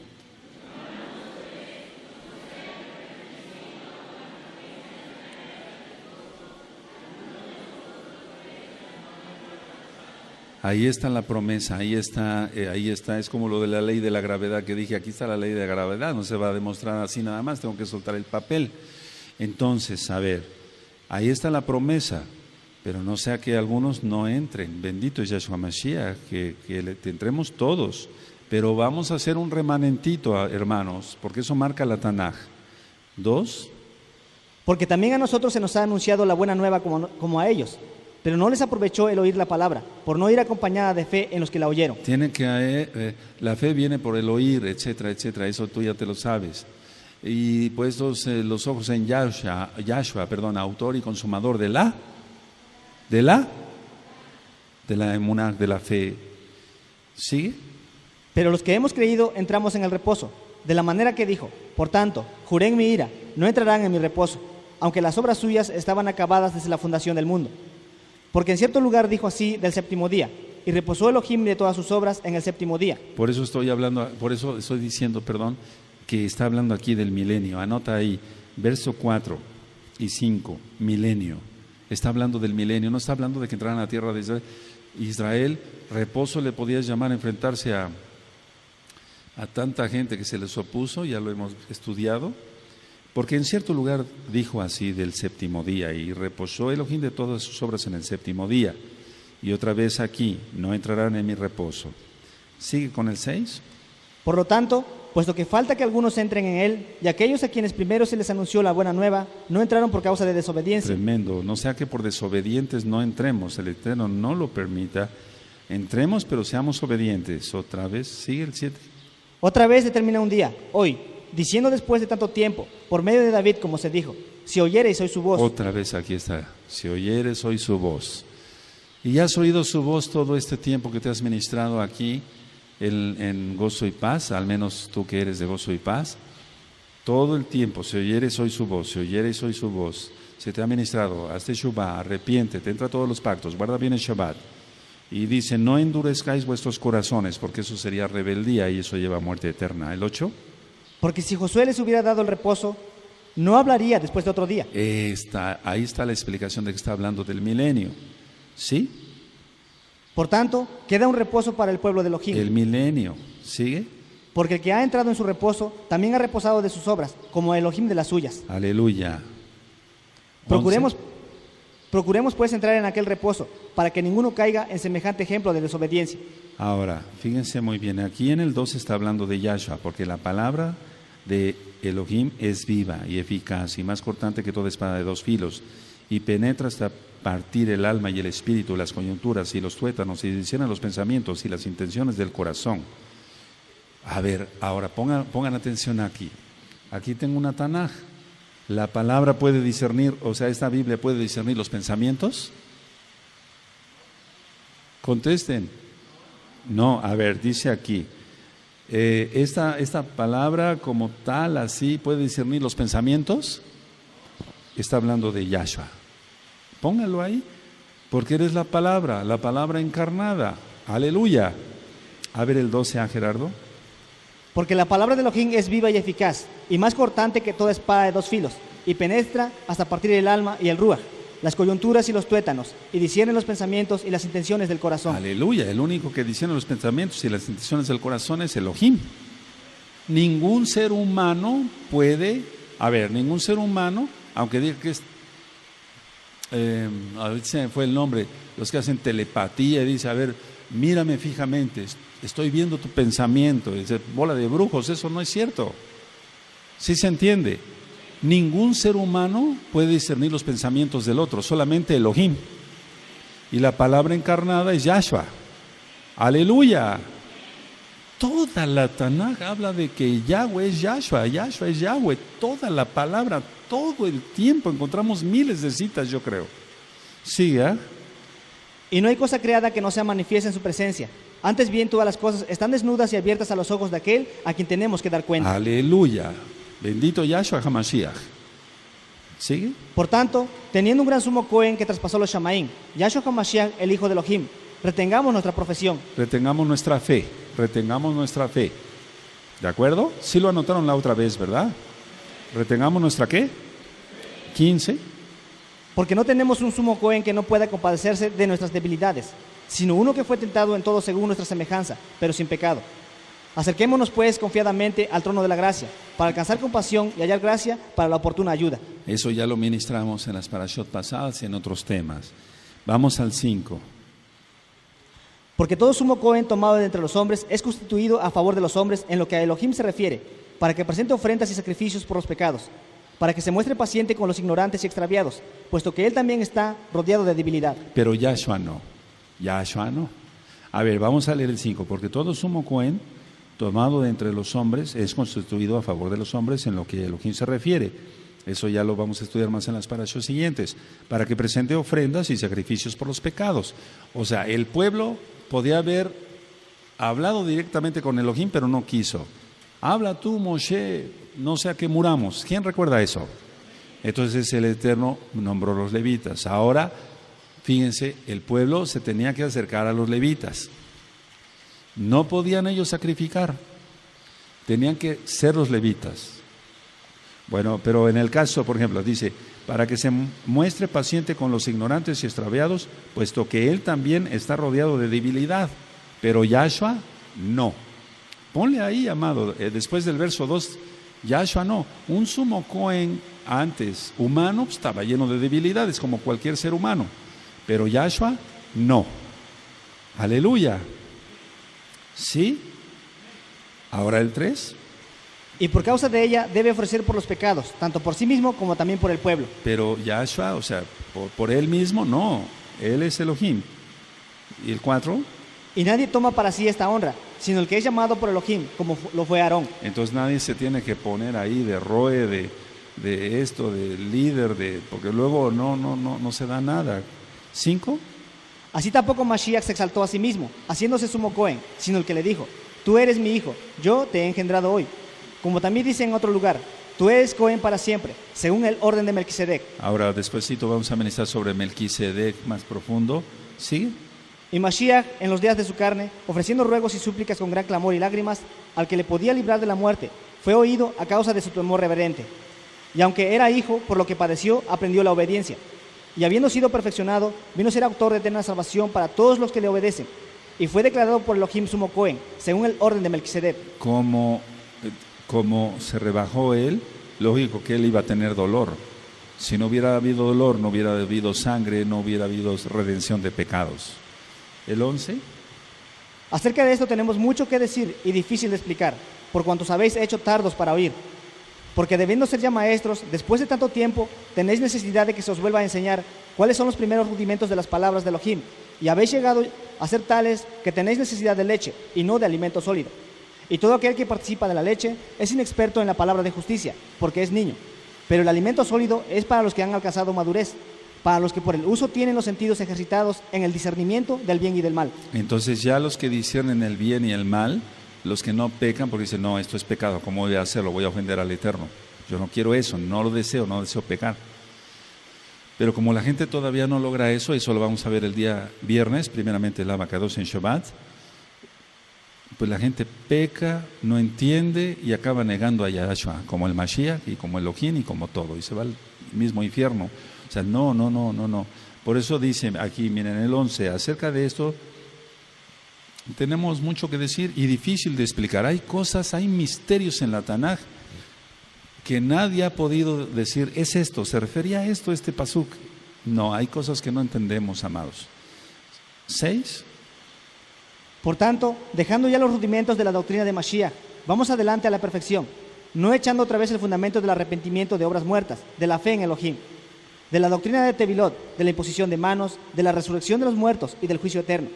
Ahí está la promesa, ahí está, es como lo de la ley de la gravedad que dije, aquí está la ley de la gravedad, no se va a demostrar así nada más, tengo que soltar el papel. Entonces, a ver, ahí está la promesa, pero no sea que algunos no entren, bendito es Yahshua Mashiach, que entremos todos, pero vamos a hacer un remanentito, hermanos, porque eso marca la Tanaj. 2. Porque también a nosotros se nos ha anunciado la buena nueva como a ellos. Pero no les aprovechó el oír la palabra, por no ir acompañada de fe en los que la oyeron. Tienen que la fe viene por el oír, etcétera, etcétera. Eso tú ya te lo sabes. Y puestos los ojos en Yahshua, autor y consumador de la emuná, de la fe. ¿Sigue? Pero los que hemos creído entramos en el reposo, de la manera que dijo, por tanto, juré en mi ira, no entrarán en mi reposo, aunque las obras suyas estaban acabadas desde la fundación del mundo. Porque en cierto lugar dijo así del séptimo día, y reposó Elohim de todas sus obras en el séptimo día. Por eso estoy diciendo, que está hablando aquí del milenio. Anota ahí, verso 4 y 5, milenio. Está hablando del milenio, no está hablando de que entraran a la tierra de Israel. Israel, reposo le podías llamar a enfrentarse a tanta gente que se les opuso, ya lo hemos estudiado. Porque en cierto lugar dijo así del séptimo día, y reposó Elohim de todas sus obras en el séptimo día. Y otra vez aquí, no entrarán en mi reposo. ¿Sigue con el 6? Por lo tanto, puesto que falta que algunos entren en él, y aquellos a quienes primero se les anunció la buena nueva, no entraron por causa de desobediencia. Tremendo, no sea que por desobedientes no entremos, el Eterno no lo permita. Entremos, pero seamos obedientes. Otra vez, sigue el 7. Otra vez determina un día, hoy, diciendo después de tanto tiempo, por medio de David, como se dijo, si oyereis hoy su voz. Otra vez aquí está, si oyeres hoy su voz. Y ya has oído su voz todo este tiempo que te has ministrado aquí en Gozo y Paz, al menos tú que eres de Gozo y Paz. Todo el tiempo, si oyeres hoy su voz, si oyeres hoy su voz, se te ha ministrado, hazte Shuvah, arrepiéntete, entra a todos los pactos, guarda bien el Shabbat. Y dice, no endurezcáis vuestros corazones, porque eso sería rebeldía y eso lleva a muerte eterna. ¿El 8? Porque si Josué les hubiera dado el reposo, no hablaría después de otro día. Ahí está la explicación de que está hablando del milenio. ¿Sí? Por tanto, queda un reposo para el pueblo de Elohim. El milenio. ¿Sigue? Porque el que ha entrado en su reposo también ha reposado de sus obras, como Elohim de las suyas. Aleluya. Procuremos pues entrar en aquel reposo, para que ninguno caiga en semejante ejemplo de desobediencia. Ahora, fíjense muy bien, aquí en el 2 está hablando de Yahshua, porque la palabra de Elohim es viva y eficaz y más cortante que toda espada de dos filos, y penetra hasta partir el alma y el espíritu, las coyunturas y los tuétanos, y discierne los pensamientos y las intenciones del corazón. A ver, ahora pongan atención aquí. Aquí tengo una Tanaj. ¿La palabra puede discernir, o sea, esta Biblia puede discernir los pensamientos? Contesten. No, a ver, dice aquí, esta palabra como tal, así, ¿puede discernir los pensamientos? Está hablando de Yahshua. Póngalo ahí, porque eres la palabra encarnada. Aleluya. A ver el 12, ¿a Gerardo? Porque la palabra de Elohim es viva y eficaz, y más cortante que toda espada de dos filos, y penetra hasta partir el alma y el ruaj, las coyunturas y los tuétanos, y discierne los pensamientos y las intenciones del corazón. Aleluya, el único que discierne los pensamientos y las intenciones del corazón es Elohim. Ningún ser humano puede, ningún ser humano, aunque diga que es, a ver si fue el nombre, los que hacen telepatía, y dice, a ver, mírame fijamente, estoy viendo tu pensamiento, dice, bola de brujos, eso no es cierto. ¿Sí se entiende? Ningún ser humano puede discernir los pensamientos del otro, solamente Elohim. Y la palabra encarnada es Yahshua. Aleluya. Toda la Tanaj habla de que Yahweh es Yahshua, Yahshua es Yahweh. Toda la palabra, todo el tiempo, encontramos miles de citas, yo creo. Sí, ¿eh? Y no hay cosa creada que no sea manifiesta en su presencia. Antes bien, todas las cosas están desnudas y abiertas a los ojos de aquel a quien tenemos que dar cuenta. Aleluya. Bendito Yahshua HaMashiach. ¿Sigue? Por tanto, teniendo un gran sumo Cohen que traspasó los Shamaim, Yahshua HaMashiach, el hijo de Elohim, retengamos nuestra profesión. Retengamos nuestra fe. ¿De acuerdo? Sí lo anotaron la otra vez, ¿verdad? ¿Retengamos nuestra qué? 15. Porque no tenemos un sumo Cohen que no pueda compadecerse de nuestras debilidades, sino uno que fue tentado en todo según nuestra semejanza, pero sin pecado. Acerquémonos pues confiadamente al trono de la gracia, para alcanzar compasión y hallar gracia para la oportuna ayuda. Eso ya lo ministramos en las parashot pasadas y en otros temas. Vamos al 5. Porque todo sumo Cohen tomado de entre los hombres es constituido a favor de los hombres en lo que a Elohim se refiere, para que presente ofrendas y sacrificios por los pecados, para que se muestre paciente con los ignorantes y extraviados, puesto que él también está rodeado de debilidad. Pero Yahshua no. A ver, vamos a leer el 5. Porque todo sumo Cohen tomado de entre los hombres es constituido a favor de los hombres en lo que Elohim se refiere. Eso ya lo vamos a estudiar más en las parashot siguientes. Para que presente ofrendas y sacrificios por los pecados. O sea, el pueblo podía haber hablado directamente con Elohim, pero no quiso. Habla tú, Moshe, no sea que muramos. ¿Quién recuerda eso? Entonces el Eterno nombró los levitas. Ahora, fíjense, el pueblo se tenía que acercar a los levitas. No podían ellos sacrificar. Tenían que ser los levitas. Bueno, pero en el caso, por ejemplo, dice, para que se muestre paciente con los ignorantes y extraviados, puesto que él también está rodeado de debilidad. Pero Yahshua, no. Ponle ahí, amado, después del verso 2, Yahshua no. Un sumo Cohen antes, humano, estaba lleno de debilidades, como cualquier ser humano. Pero Yahshua, no. Aleluya. ¿Sí? Ahora el 3. Y por causa de ella debe ofrecer por los pecados, tanto por sí mismo como también por el pueblo. Pero Yahshua, o sea, por él mismo, no. Él es Elohim. ¿Y el 4? Y nadie toma para sí esta honra, sino el que es llamado por Elohim, como lo fue Aarón. Entonces nadie se tiene que poner ahí de roe, de esto, de líder, porque luego no se da nada. 5. Así tampoco Mashiach se exaltó a sí mismo, haciéndose sumo Cohen, sino el que le dijo: tú eres mi hijo, yo te he engendrado hoy. Como también dice en otro lugar: tú eres Cohen para siempre, según el orden de Melquisedec. Ahora, despuesito vamos a ministrar sobre Melquisedec más profundo. ¿Sí? Y Mashiach, en los días de su carne, ofreciendo ruegos y súplicas con gran clamor y lágrimas, al que le podía librar de la muerte, fue oído a causa de su temor reverente. Y aunque era hijo, por lo que padeció, aprendió la obediencia. Y habiendo sido perfeccionado, vino a ser autor de eterna salvación para todos los que le obedecen. Y fue declarado por Elohim sumo Cohen, según el orden de Melquisedec. Como se rebajó él, lógico que él iba a tener dolor. Si no hubiera habido dolor, no hubiera habido sangre, no hubiera habido redención de pecados. El 11. Acerca de esto tenemos mucho que decir y difícil de explicar, por cuanto os habéis hecho tardos para oír. Porque debiendo ser ya maestros, después de tanto tiempo, tenéis necesidad de que se os vuelva a enseñar cuáles son los primeros rudimentos de las palabras de Elohim, y habéis llegado a ser tales que tenéis necesidad de leche y no de alimento sólido. Y todo aquel que participa de la leche es inexperto en la palabra de justicia, porque es niño. Pero el alimento sólido es para los que han alcanzado madurez, para los que por el uso tienen los sentidos ejercitados en el discernimiento del bien y del mal. Entonces ya los que disciernen el bien y el mal, los que no pecan porque dicen, no, esto es pecado, ¿cómo voy a hacerlo? Voy a ofender al Eterno. Yo no quiero eso, no deseo pecar. Pero como la gente todavía no logra eso lo vamos a ver el día viernes, primeramente el Abacados en Shabbat, pues la gente peca, no entiende y acaba negando a Yahshua, como el Mashiach y como Elohim y como todo, y se va al mismo infierno. O sea, no. Por eso dice aquí, miren, el 11, acerca de esto tenemos mucho que decir y difícil de explicar. Hay cosas, hay misterios en la Tanaj que nadie ha podido decir, es esto, se refería a esto, este pasuk. No, hay cosas que no entendemos, amados. 6. Por tanto, dejando ya los rudimentos de la doctrina de Mashiach, vamos adelante a la perfección, no echando otra vez el fundamento del arrepentimiento de obras muertas, de la fe en Elohim, de la doctrina de Tevilot, de la imposición de manos, de la resurrección de los muertos y del juicio eterno.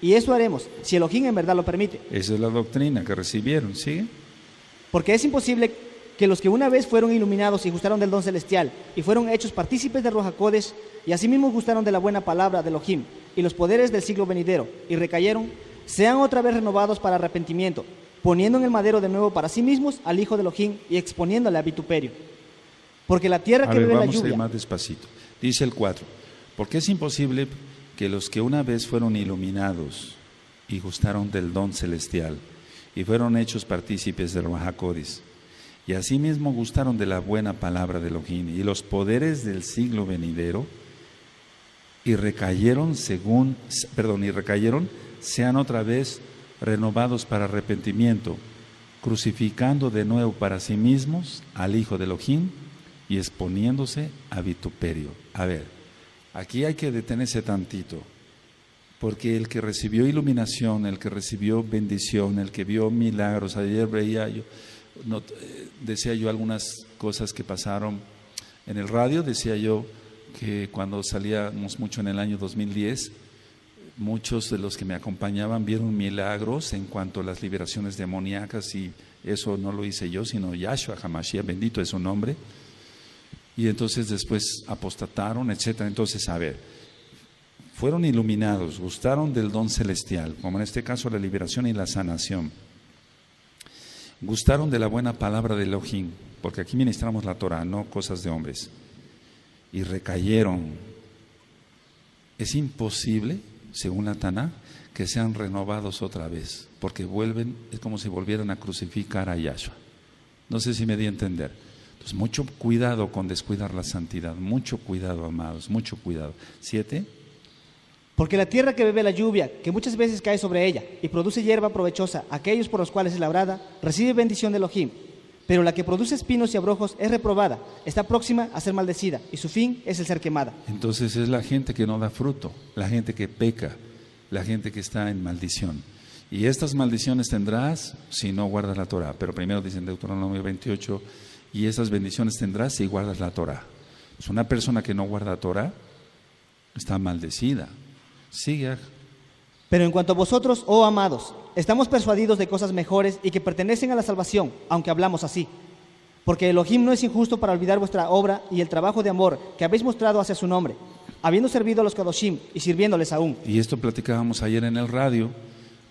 Y eso haremos, si Elohim en verdad lo permite. Esa es la doctrina que recibieron, ¿sí? Porque es imposible que los que una vez fueron iluminados y gustaron del don celestial y fueron hechos partícipes de Ruach HaKodesh y asimismo gustaron de la buena palabra de Elohim y los poderes del siglo venidero y recayeron, sean otra vez renovados para arrepentimiento, poniendo en el madero de nuevo para sí mismos al Hijo de Elohim y exponiéndole a vituperio. Porque la tierra que bebe la vamos a ir lluvia... más despacito. Dice el 4, porque es imposible que los que una vez fueron iluminados y gustaron del don celestial y fueron hechos partícipes del Ruach HaKodesh y asimismo gustaron de la buena palabra de Elohim y los poderes del siglo venidero y recayeron sean otra vez renovados para arrepentimiento, crucificando de nuevo para sí mismos al Hijo de Elohim y exponiéndose a vituperio. A ver, aquí hay que detenerse tantito, porque el que recibió iluminación, el que recibió bendición, el que vio milagros, ayer veía yo, decía yo algunas cosas que pasaron en el radio, decía yo que cuando salíamos mucho en el año 2010, muchos de los que me acompañaban vieron milagros en cuanto a las liberaciones demoníacas y eso no lo hice yo, sino Yahshua HaMashiach, bendito es su nombre. Y entonces después apostataron, etcétera. Entonces, a ver, fueron iluminados, gustaron del don celestial, como en este caso la liberación y la sanación. Gustaron de la buena palabra de Elohim, porque aquí ministramos la Torah, no cosas de hombres. Y recayeron. Es imposible, según la Taná, que sean renovados otra vez, porque vuelven, es como si volvieran a crucificar a Yahshua. No sé si me di a entender. Entonces, mucho cuidado con descuidar la santidad, mucho cuidado, amados, mucho cuidado. 7. Porque la tierra que bebe la lluvia, que muchas veces cae sobre ella y produce hierba provechosa, aquellos por los cuales es labrada, recibe bendición de Elohim. Pero la que produce espinos y abrojos es reprobada, está próxima a ser maldecida, y su fin es el ser quemada. Entonces es la gente que no da fruto, la gente que peca, la gente que está en maldición. Y estas maldiciones tendrás si no guardas la Torah. Pero primero dicen Deuteronomio 28, y esas bendiciones tendrás si guardas la Torah. Es una persona que no guarda Torah, está maldecida. Sigue. Pero en cuanto a vosotros, oh amados, estamos persuadidos de cosas mejores y que pertenecen a la salvación, aunque hablamos así. Porque Elohim no es injusto para olvidar vuestra obra y el trabajo de amor que habéis mostrado hacia su nombre, habiendo servido a los Kadoshim y sirviéndoles aún. Y esto platicábamos ayer en el radio,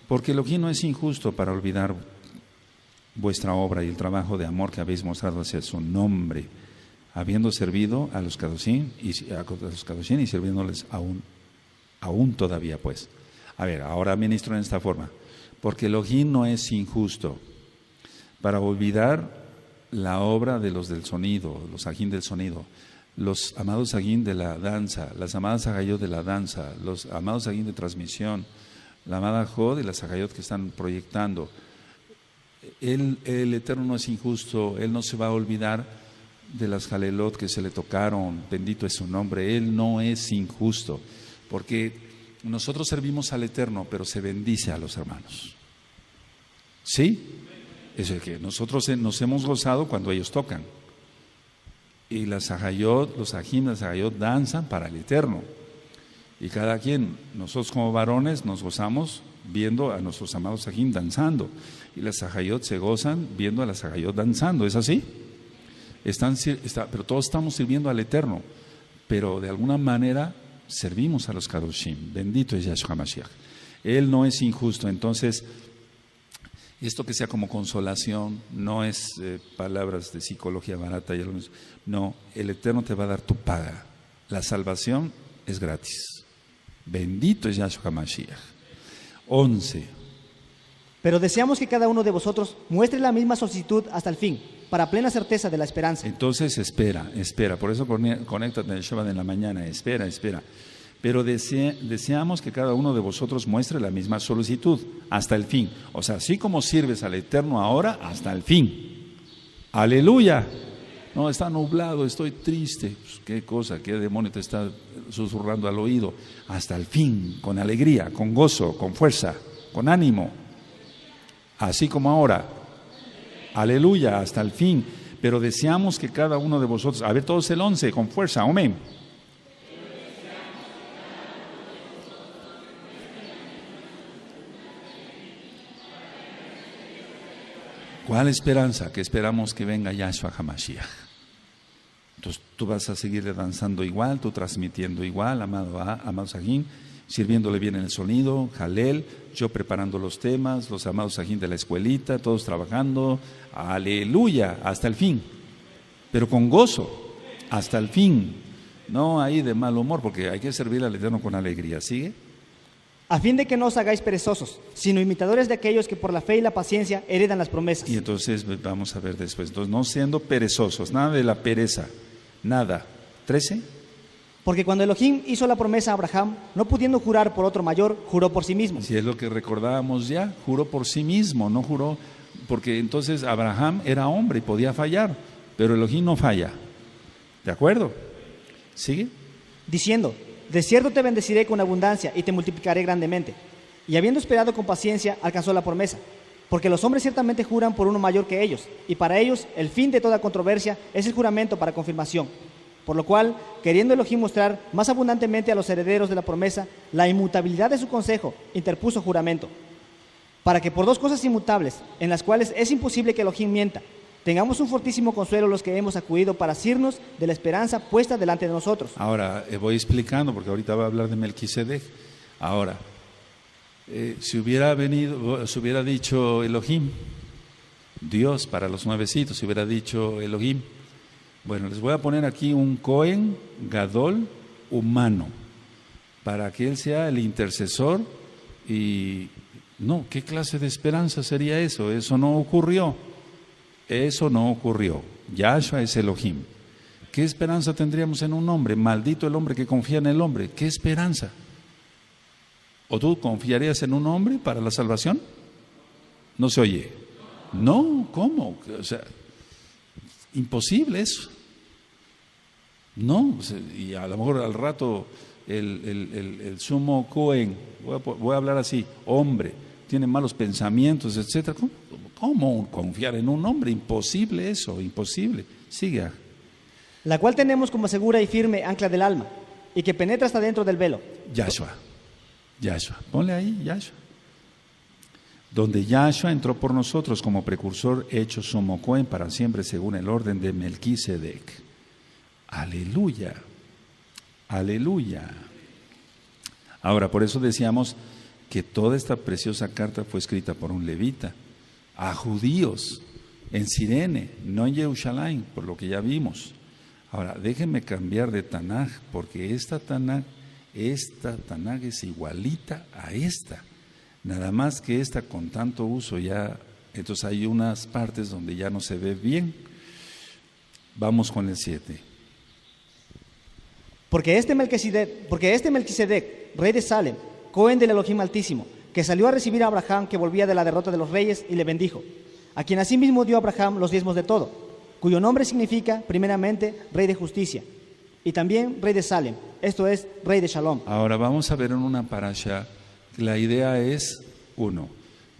porque Elohim no es injusto para olvidar vuestra obra y el trabajo de amor que habéis mostrado hacia su nombre, habiendo servido a los Kadoshim y sirviéndoles aún todavía, pues. A ver, ahora ministro en esta forma. Porque Elohim no es injusto para olvidar la obra de los del sonido, los agín del sonido, los amados agín de la danza, las amadas agayot de la danza, los amados agín de transmisión, la amada Jod y las agayot que están proyectando. El Eterno no es injusto, Él no se va a olvidar de las jalelot que se le tocaron, bendito es su nombre. Él no es injusto, porque nosotros servimos al Eterno, pero se bendice a los hermanos. ¿Sí? Es el que nosotros nos hemos gozado cuando ellos tocan. Y las ajayot, los ajim, las ajayot danzan para el Eterno. Y cada quien, nosotros como varones, nos gozamos viendo a nuestros amados ajim danzando. Y las ajayot se gozan viendo a las ajayot danzando. ¿Es así? Pero todos estamos sirviendo al Eterno. Pero de alguna manera servimos a los Kadoshim. Bendito es Yahshua Mashiach. Él no es injusto. Entonces, esto que sea como consolación, no es palabras de psicología barata. No, el Eterno te va a dar tu paga. La salvación es gratis. Bendito es Yahshua Mashiach. 11. Pero deseamos que cada uno de vosotros muestre la misma solicitud hasta el fin, para plena certeza de la esperanza. Entonces espera. Por eso conéctate en el Shabbat en la mañana. Espera. Pero deseamos que cada uno de vosotros muestre la misma solicitud hasta el fin. O sea, así como sirves al Eterno ahora, hasta el fin. ¡Aleluya! No, está nublado, estoy triste. Pues, ¿qué cosa? ¿Qué demonio te está susurrando al oído? Hasta el fin, con alegría, con gozo, con fuerza, con ánimo. Así como ahora. Aleluya, hasta el fin. Pero deseamos que cada uno de vosotros, a ver todos el 11, con fuerza, amén. ¿Cuál esperanza? Que esperamos que venga Yahshua HaMashiach. Entonces tú vas a seguir danzando igual, tú transmitiendo igual, amado Sajín, sirviéndole bien en el sonido, Jalel, yo preparando los temas, los amados Sajín de la escuelita, todos trabajando, aleluya, hasta el fin, pero con gozo, hasta el fin, no ahí de mal humor, porque hay que servir al Eterno con alegría. ¿Sigue? A fin de que no os hagáis perezosos, sino imitadores de aquellos que por la fe y la paciencia heredan las promesas. Y entonces vamos a ver después, entonces no siendo perezosos, nada de la pereza, nada. 13. Porque cuando Elohim hizo la promesa a Abraham, no pudiendo jurar por otro mayor, juró por sí mismo. Si es lo que recordábamos ya, juró por sí mismo, no juró, porque entonces Abraham era hombre y podía fallar, pero Elohim no falla. ¿De acuerdo? ¿Sigue? Diciendo: de cierto te bendeciré con abundancia y te multiplicaré grandemente. Y habiendo esperado con paciencia, alcanzó la promesa. Porque los hombres ciertamente juran por uno mayor que ellos, y para ellos el fin de toda controversia es el juramento para confirmación. Por lo cual, queriendo Elohim mostrar más abundantemente a los herederos de la promesa la inmutabilidad de su consejo, interpuso juramento. Para que por dos cosas inmutables, en las cuales es imposible que Elohim mienta, tengamos un fortísimo consuelo los que hemos acudido para asirnos de la esperanza puesta delante de nosotros. Ahora voy explicando, porque ahorita va a hablar de Melquisedec. Ahora, si hubiera dicho Elohim, Dios para los nuevecitos, si hubiera dicho Elohim, bueno, les voy a poner aquí un Cohen Gadol humano, para que él sea el intercesor. Y no, ¿qué clase de esperanza sería eso? Eso no ocurrió. Yahshua es Elohim. ¿Qué esperanza tendríamos en un hombre? Maldito el hombre que confía en el hombre. ¿Qué esperanza? ¿O tú confiarías en un hombre para la salvación? No se oye. No, ¿cómo? O sea, imposible eso. No, y a lo mejor al rato el sumo Cohen, voy a hablar así, hombre, tiene malos pensamientos, etcétera. ¿Cómo confiar en un hombre? Imposible eso, imposible. Sigue. La cual tenemos como segura y firme ancla del alma, y que penetra hasta dentro del velo. Yahshua, ponle ahí Yahshua. Donde Yahshua entró por nosotros como precursor, hecho sumo Cohen para siempre según el orden de Melquisedec. Aleluya, aleluya. Ahora, por eso decíamos que toda esta preciosa carta fue escrita por un levita, a judíos, en Cirene, no en Jerusalén, por lo que ya vimos. Ahora, déjenme cambiar de Tanaj, porque esta Tanaj es igualita a esta, nada más que esta con tanto uso ya, entonces hay unas partes donde ya no se ve bien. Vamos con el 7. Porque este Melquisedec, rey de Salem, Cohen del Elohim Altísimo, que salió a recibir a Abraham que volvía de la derrota de los reyes y le bendijo, a quien asimismo dio a Abraham los diezmos de todo, cuyo nombre significa primeramente rey de justicia y también rey de Salem, esto es rey de Shalom. Ahora vamos a ver en una parasha, la idea es, 1,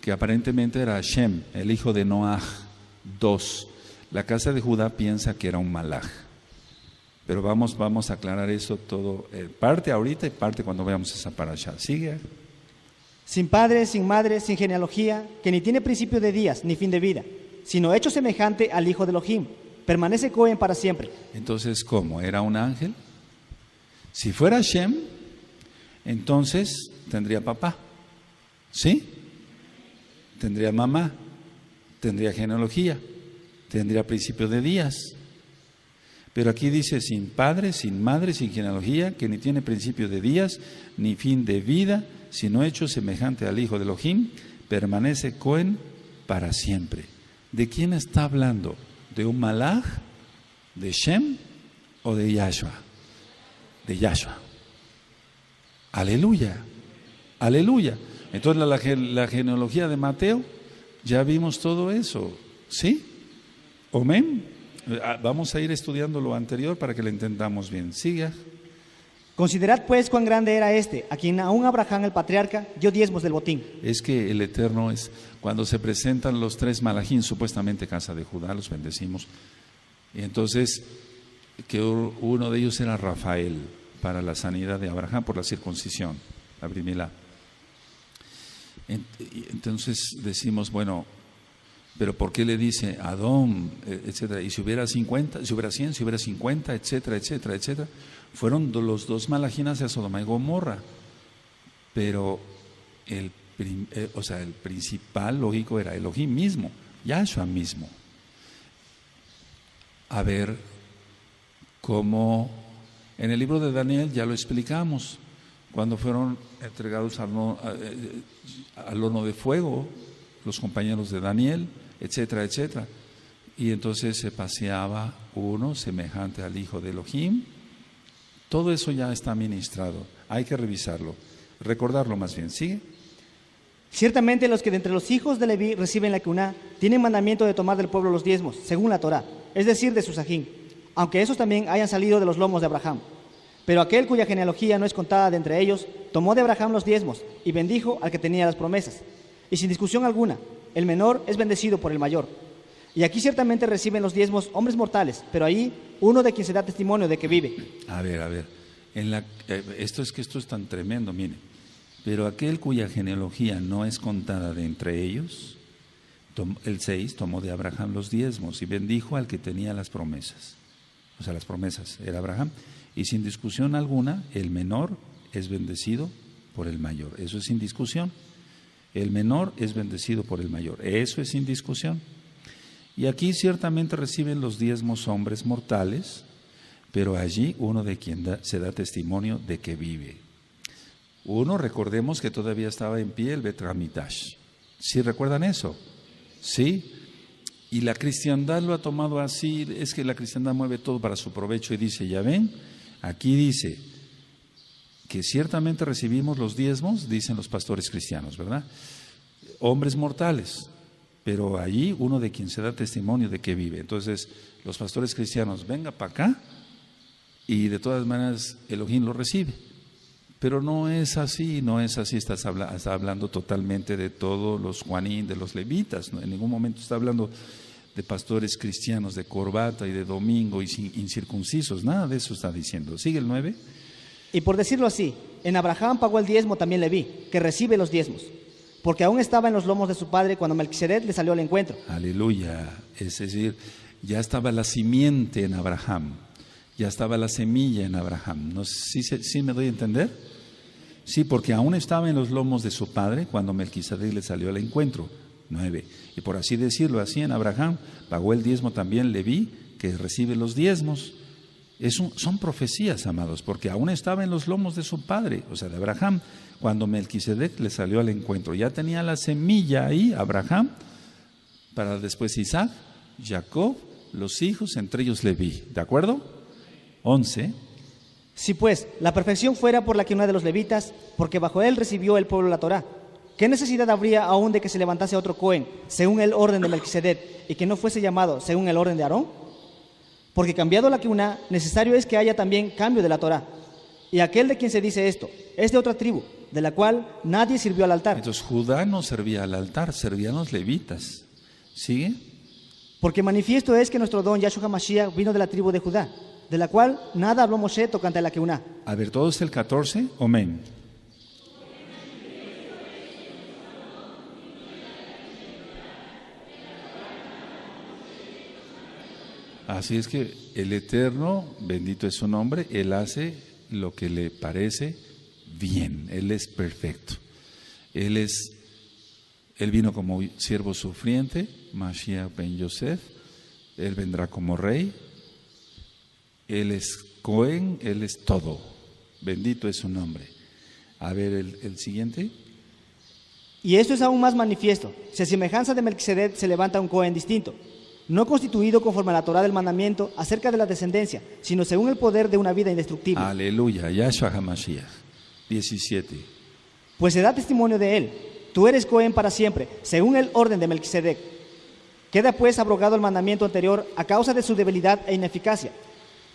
que aparentemente era Hashem, el hijo de Noaj. 2, la casa de Judá piensa que era un malaj. Pero vamos a aclarar eso todo, parte ahorita y parte cuando veamos esa parasha. Sigue. Sin padre, sin madre, sin genealogía, que ni tiene principio de días ni fin de vida, sino hecho semejante al hijo de Elohim, permanece Cohen para siempre. Entonces, ¿cómo? ¿Era un ángel? Si fuera Hashem, entonces tendría papá, ¿sí? Tendría mamá, tendría genealogía, tendría principio de días. Pero aquí dice sin padre, sin madre, sin genealogía, que ni tiene principio de días, ni fin de vida, sino hecho semejante al hijo de Elohim, permanece Cohen para siempre. ¿De quién está hablando? ¿De un malaj? ¿De Shem? ¿O de Yahshua? De Yahshua. Aleluya, aleluya. Entonces la genealogía de Mateo, ya vimos todo eso, ¿sí? Amén. Vamos a ir estudiando lo anterior para que lo entendamos bien. Siga. Considerad pues cuán grande era este, a quien aún Abraham el patriarca dio diezmos del botín. Es que el Eterno es, cuando se presentan los 3 malajín, supuestamente casa de Judá, los bendecimos. Y entonces, que uno de ellos era Rafael, para la sanidad de Abraham por la circuncisión, la Brimilá. Entonces decimos, bueno, pero ¿por qué le dice Adón, etcétera? Y si hubiera 50, si hubiera 100, si hubiera 50, etcétera, etcétera, etcétera. Fueron los 2 malajín hacia Sodoma y Gomorra. Pero el principal lógico era Elohim mismo, Yahshua mismo. A ver cómo en el libro de Daniel ya lo explicamos, cuando fueron entregados al horno de fuego los compañeros de Daniel, etcétera, etcétera. Y entonces se paseaba uno semejante al hijo de Elohim. Todo eso ya está ministrado, hay que revisarlo, recordarlo más bien. ¿Sigue? Ciertamente los que de entre los hijos de Leví reciben la Keuná tienen mandamiento de tomar del pueblo los diezmos, según la Torá, es decir, de sus ajín, aunque esos también hayan salido de los lomos de Abraham. Pero aquel cuya genealogía no es contada de entre ellos, tomó de Abraham los diezmos y bendijo al que tenía las promesas. Y sin discusión alguna, el menor es bendecido por el mayor. Y aquí ciertamente reciben los diezmos hombres mortales, pero ahí uno de quien se da testimonio de que vive. A ver, esto es tan tremendo, miren. Pero aquel cuya genealogía no es contada de entre ellos, el 6, tomó de Abraham los diezmos y bendijo al que tenía las promesas. O sea, las promesas era Abraham. Y sin discusión alguna, el menor es bendecido por el mayor. Eso es sin discusión. El menor es bendecido por el mayor. Eso es sin discusión. Y aquí ciertamente reciben los diezmos hombres mortales, pero allí uno de quien se da testimonio de que vive. Uno, recordemos que todavía estaba en pie el Bet Hamikdash. ¿Sí recuerdan eso? ¿Sí? Y la cristiandad lo ha tomado así, es que la cristiandad mueve todo para su provecho y dice, ya ven, aquí dice que ciertamente recibimos los diezmos, dicen los pastores cristianos, ¿verdad? Hombres mortales, pero allí uno de quien se da testimonio de que vive. Entonces, los pastores cristianos, venga para acá, y de todas maneras Elohim lo recibe. Pero no es así, no es así. Está hablando totalmente de todos los Juanín, de los levitas. ¿No? En ningún momento está hablando de pastores cristianos de corbata y de domingo y incircuncisos. Nada de eso está diciendo. Sigue el 9. Y por decirlo así, en Abraham pagó el diezmo también Leví, que recibe los diezmos, porque aún estaba en los lomos de su padre cuando Melquisedec le salió al encuentro. Aleluya. Es decir, ya estaba la simiente en Abraham, ya estaba la semilla en Abraham. ¿No? ¿Sí me doy a entender? Sí, porque aún estaba en los lomos de su padre cuando Melquisedec le salió al encuentro. 9. Y por así decirlo, así en Abraham pagó el diezmo también Leví, que recibe los diezmos. Son profecías, amados, porque aún estaba en los lomos de su padre, o sea, de Abraham, cuando Melquisedec le salió al encuentro. Ya tenía la semilla ahí, Abraham, para después Isaac, Jacob, los hijos, entre ellos Leví. ¿De acuerdo? 11. Si pues la perfección fuera por la que una de los levitas, porque bajo él recibió el pueblo la Torá, ¿qué necesidad habría aún de que se levantase otro Cohen según el orden de Melquisedec y que no fuese llamado según el orden de Aarón? Porque cambiado la Keuná, necesario es que haya también cambio de la Torá. Y aquel de quien se dice esto es de otra tribu, de la cual nadie sirvió al altar. Entonces Judá no servía al altar, servían los levitas. ¿Sigue? Porque manifiesto es que nuestro don Yahshua HaMashiach vino de la tribu de Judá, de la cual nada habló Moshe tocante a la Keuná. A ver, todos el 14, amén. Así es que el Eterno, bendito es su nombre, Él hace lo que le parece bien, Él es perfecto. Él vino como siervo sufriente, Mashiach ben Yosef, Él vendrá como rey, Él es Cohen, Él es todo, bendito es su nombre. A ver el siguiente. Y esto es aún más manifiesto, si a semejanza de Melquisedec se levanta un Cohen distinto, no constituido conforme a la Torá del mandamiento acerca de la descendencia, sino según el poder de una vida indestructible. Aleluya, Yahshua HaMashiach. 17. Pues se da testimonio de él, tú eres Cohen para siempre, según el orden de Melquisedec. Queda pues abrogado el mandamiento anterior a causa de su debilidad e ineficacia,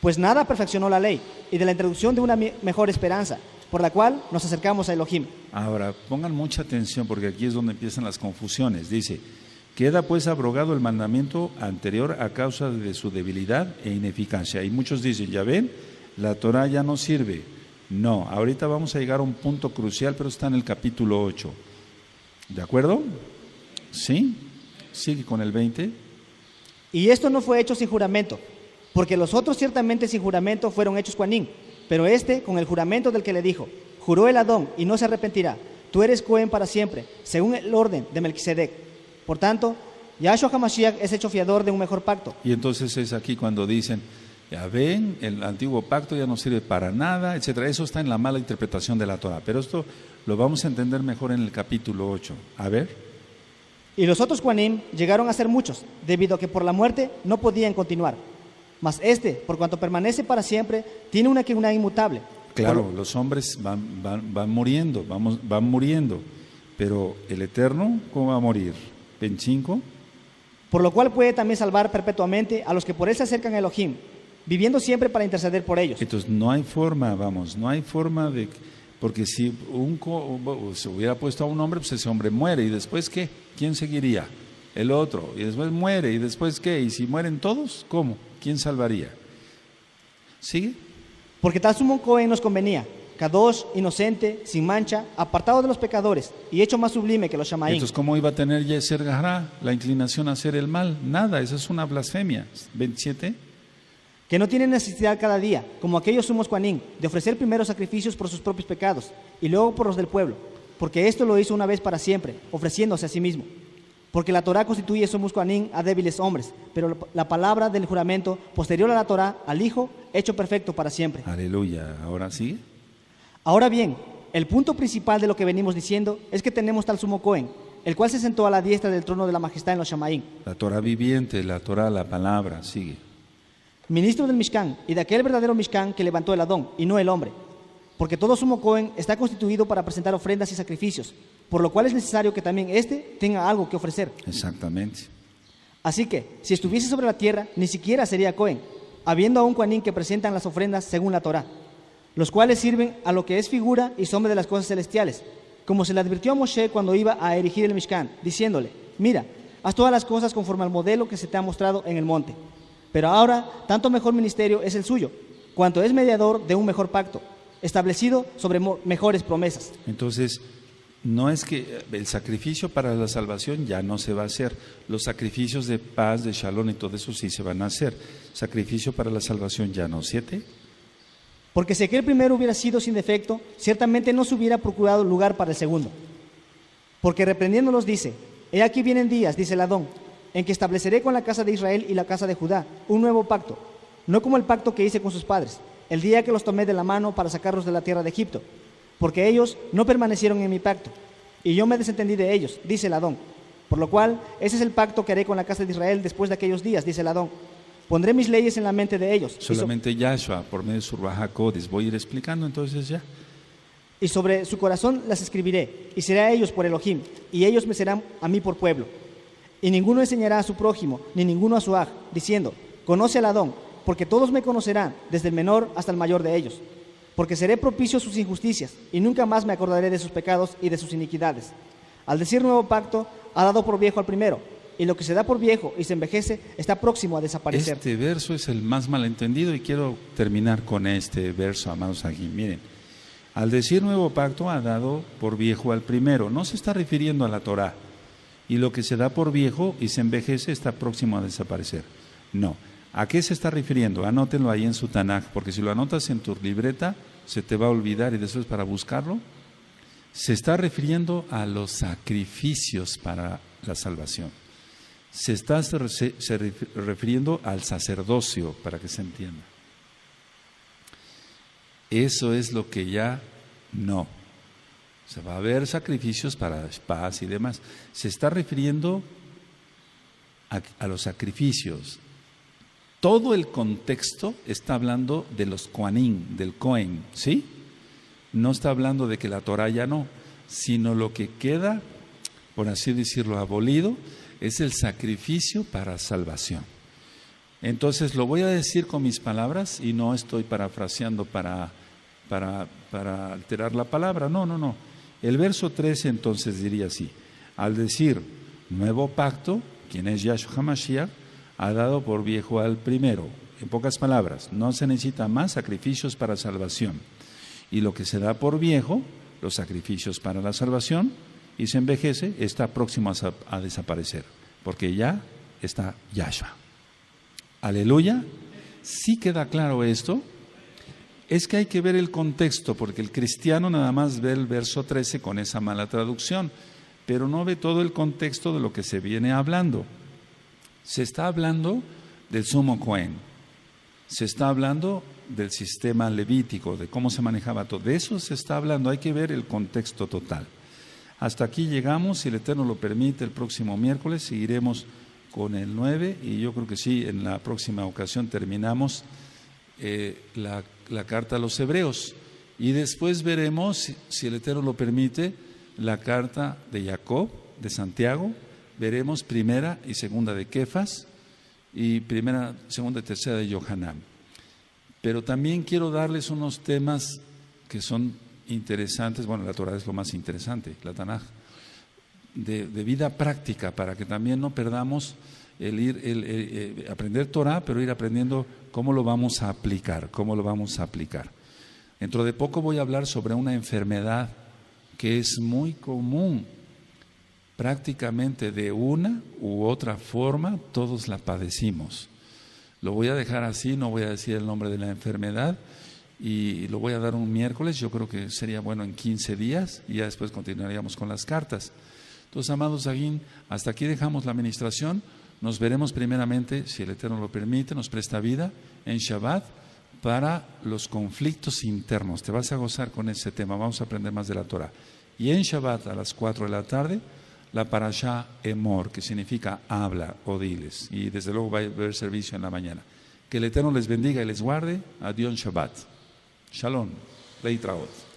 pues nada perfeccionó la ley, y de la introducción de una mejor esperanza, por la cual nos acercamos a Elohim. Ahora, pongan mucha atención porque aquí es donde empiezan las confusiones. Dice, queda pues abrogado el mandamiento anterior a causa de su debilidad e ineficacia. Y muchos dicen, ya ven, la Torah ya no sirve. No, ahorita vamos a llegar a un punto crucial, pero está en el capítulo 8. ¿De acuerdo? ¿Sí? Sigue con el 20. Y esto no fue hecho sin juramento, porque los otros ciertamente sin juramento fueron hechos Coanín, pero este con el juramento del que le dijo, juró el Adón y no se arrepentirá, tú eres Cohen para siempre, según el orden de Melquisedec. Por tanto, Yahshua HaMashiach es hecho fiador de un mejor pacto. Y entonces es aquí cuando dicen, ya ven, el antiguo pacto ya no sirve para nada, etcétera. Eso está en la mala interpretación de la Torah, pero esto lo vamos a entender mejor en el capítulo 8. A ver. Y los otros Coanim llegaron a ser muchos, debido a que por la muerte no podían continuar. Mas este, por cuanto permanece para siempre, tiene una Keuná inmutable. Claro, los hombres van muriendo, pero el Eterno, ¿cómo va a morir? 25. Por lo cual puede también salvar perpetuamente a los que por él se acercan a Elohim, viviendo siempre para interceder por ellos. Entonces no hay forma, no hay forma de... Porque si se hubiera puesto a un hombre, pues ese hombre muere, ¿y después qué? ¿Quién seguiría? El otro, y después muere, ¿y después qué? ¿Y si mueren todos? ¿Cómo? ¿Quién salvaría? ¿Sigue? Porque tal sumo Cohen nos convenía, Kadosh, inocente, sin mancha, apartado de los pecadores y hecho más sublime que los Shamaín. Entonces, ¿cómo iba a tener Yeser Gará la inclinación a hacer el mal? Nada, esa es una blasfemia. 27. Que no tiene necesidad cada día, como aquellos sumos Coanín, de ofrecer primero sacrificios por sus propios pecados y luego por los del pueblo, porque esto lo hizo una vez para siempre, ofreciéndose a sí mismo. Porque la Torá constituye sumus Coanín a débiles hombres, pero la palabra del juramento posterior a la Torá, al Hijo, hecho perfecto para siempre. Aleluya. ¿Ahora sí? Ahora bien, el punto principal de lo que venimos diciendo es que tenemos tal sumo Cohen, el cual se sentó a la diestra del trono de la majestad en los Shamaín. La Torá viviente, la Torá, la palabra, sigue. Ministro del Mishkan y de aquel verdadero Mishkan que levantó el Adón y no el hombre. Porque todo sumo Cohen está constituido para presentar ofrendas y sacrificios, por lo cual es necesario que también éste tenga algo que ofrecer. Exactamente. Así que, si estuviese sobre la tierra, ni siquiera sería Cohen, habiendo aún Coanín que presentan las ofrendas según la Torá. los cuales sirven a lo que es figura y sombra de las cosas celestiales, como se le advirtió a Moshe cuando iba a erigir el Mishkan, diciéndole: mira, haz todas las cosas conforme al modelo que se te ha mostrado en el monte. Pero ahora, tanto mejor ministerio es el suyo, cuanto es mediador de un mejor pacto, establecido sobre mejores promesas. Entonces, no es que el sacrificio para la salvación ya no se va a hacer. Los sacrificios de paz, de shalom y todo eso sí se van a hacer. Sacrificio para la salvación ya no. 7. Porque si aquel primero hubiera sido sin defecto, ciertamente no se hubiera procurado lugar para el segundo. Porque reprendiéndolos dice: he aquí vienen días, dice el Adón, en que estableceré con la casa de Israel y la casa de Judá un nuevo pacto, no como el pacto que hice con sus padres, el día que los tomé de la mano para sacarlos de la tierra de Egipto, porque ellos no permanecieron en mi pacto, y yo me desentendí de ellos, dice el Adón. Por lo cual, ese es el pacto que haré con la casa de Israel después de aquellos días, dice el Adón. Pondré mis leyes en la mente de ellos. Solamente Yahshua, por medio de su Ruach HaKodesh. Voy a ir explicando entonces ya. Y sobre su corazón las escribiré, y seré a ellos por Elohim, y ellos me serán a mí por pueblo. Y ninguno enseñará a su prójimo, ni ninguno a su aj, diciendo: conoce al Adón, porque todos me conocerán, desde el menor hasta el mayor de ellos. Porque seré propicio a sus injusticias, y nunca más me acordaré de sus pecados y de sus iniquidades. Al decir nuevo pacto, ha dado por viejo al primero, y lo que se da por viejo y se envejece está próximo a desaparecer. Este verso es el más malentendido y quiero terminar con este verso, amados aquí. Miren, al decir nuevo pacto ha dado por viejo al primero, no se está refiriendo a la Torá. Y lo que se da por viejo y se envejece está próximo a desaparecer. No. ¿A qué se está refiriendo? Anótenlo ahí en su Tanaj, porque si lo anotas en tu libreta se te va a olvidar y después para buscarlo. Se está refiriendo a los sacrificios para la salvación. Se está refiriendo al sacerdocio, para que se entienda. Eso es lo que ya no. Se va a haber sacrificios para paz y demás. Se está refiriendo a los sacrificios. Todo el contexto está hablando de los Kohanim, del Cohen, ¿sí? No está hablando de que la Torah ya no, sino lo que queda, por así decirlo, abolido, es el sacrificio para salvación. Entonces lo voy a decir con mis palabras y no estoy parafraseando para alterar la palabra, no. El verso 13 entonces diría así: al decir nuevo pacto, quien es Yahshua HaMashiach, ha dado por viejo al primero. En pocas palabras, no se necesita más sacrificios para salvación. Y lo que se da por viejo, los sacrificios para la salvación, y se envejece, está próximo a desaparecer, porque ya está Yahshua. Aleluya. ¿Sí queda claro esto? Es que hay que ver el contexto, porque el cristiano nada más ve el verso 13 con esa mala traducción, pero no ve todo el contexto de lo que se viene hablando. Se está hablando del sumo Cohen, se está hablando del sistema levítico, de cómo se manejaba todo. De eso se está hablando, hay que ver el contexto total. Hasta aquí llegamos, si el Eterno lo permite, el próximo miércoles seguiremos con el 9 y yo creo que sí, en la próxima ocasión terminamos la carta a los Hebreos y después veremos, si el Eterno lo permite, la carta de Jacob, de Santiago, veremos primera y segunda de Kefas y primera, segunda y tercera de Yohanan. Pero también quiero darles unos temas que son interesantes, bueno, la Torah es lo más interesante, la Tanaj, de vida práctica, para que también no perdamos el aprender Torah, pero ir aprendiendo cómo lo vamos a aplicar, Dentro de poco voy a hablar sobre una enfermedad que es muy común, prácticamente de una u otra forma todos la padecimos. Lo voy a dejar así, no voy a decir el nombre de la enfermedad y lo voy a dar un miércoles, yo creo que sería bueno en 15 días y ya después continuaríamos con las cartas. Entonces, amados Aguín, hasta aquí dejamos la administración, nos veremos primeramente, si el Eterno lo permite, nos presta vida, en Shabbat, para los conflictos internos. Te vas a gozar con ese tema, vamos a aprender más de la Torah. Y en Shabbat a las 4 de la tarde, la Parashá Emor, que significa habla o diles. Y desde luego va a haber servicio en la mañana. Que el Eterno les bendiga y les guarde. Adiós Shabbat. Shalom. Leitraot.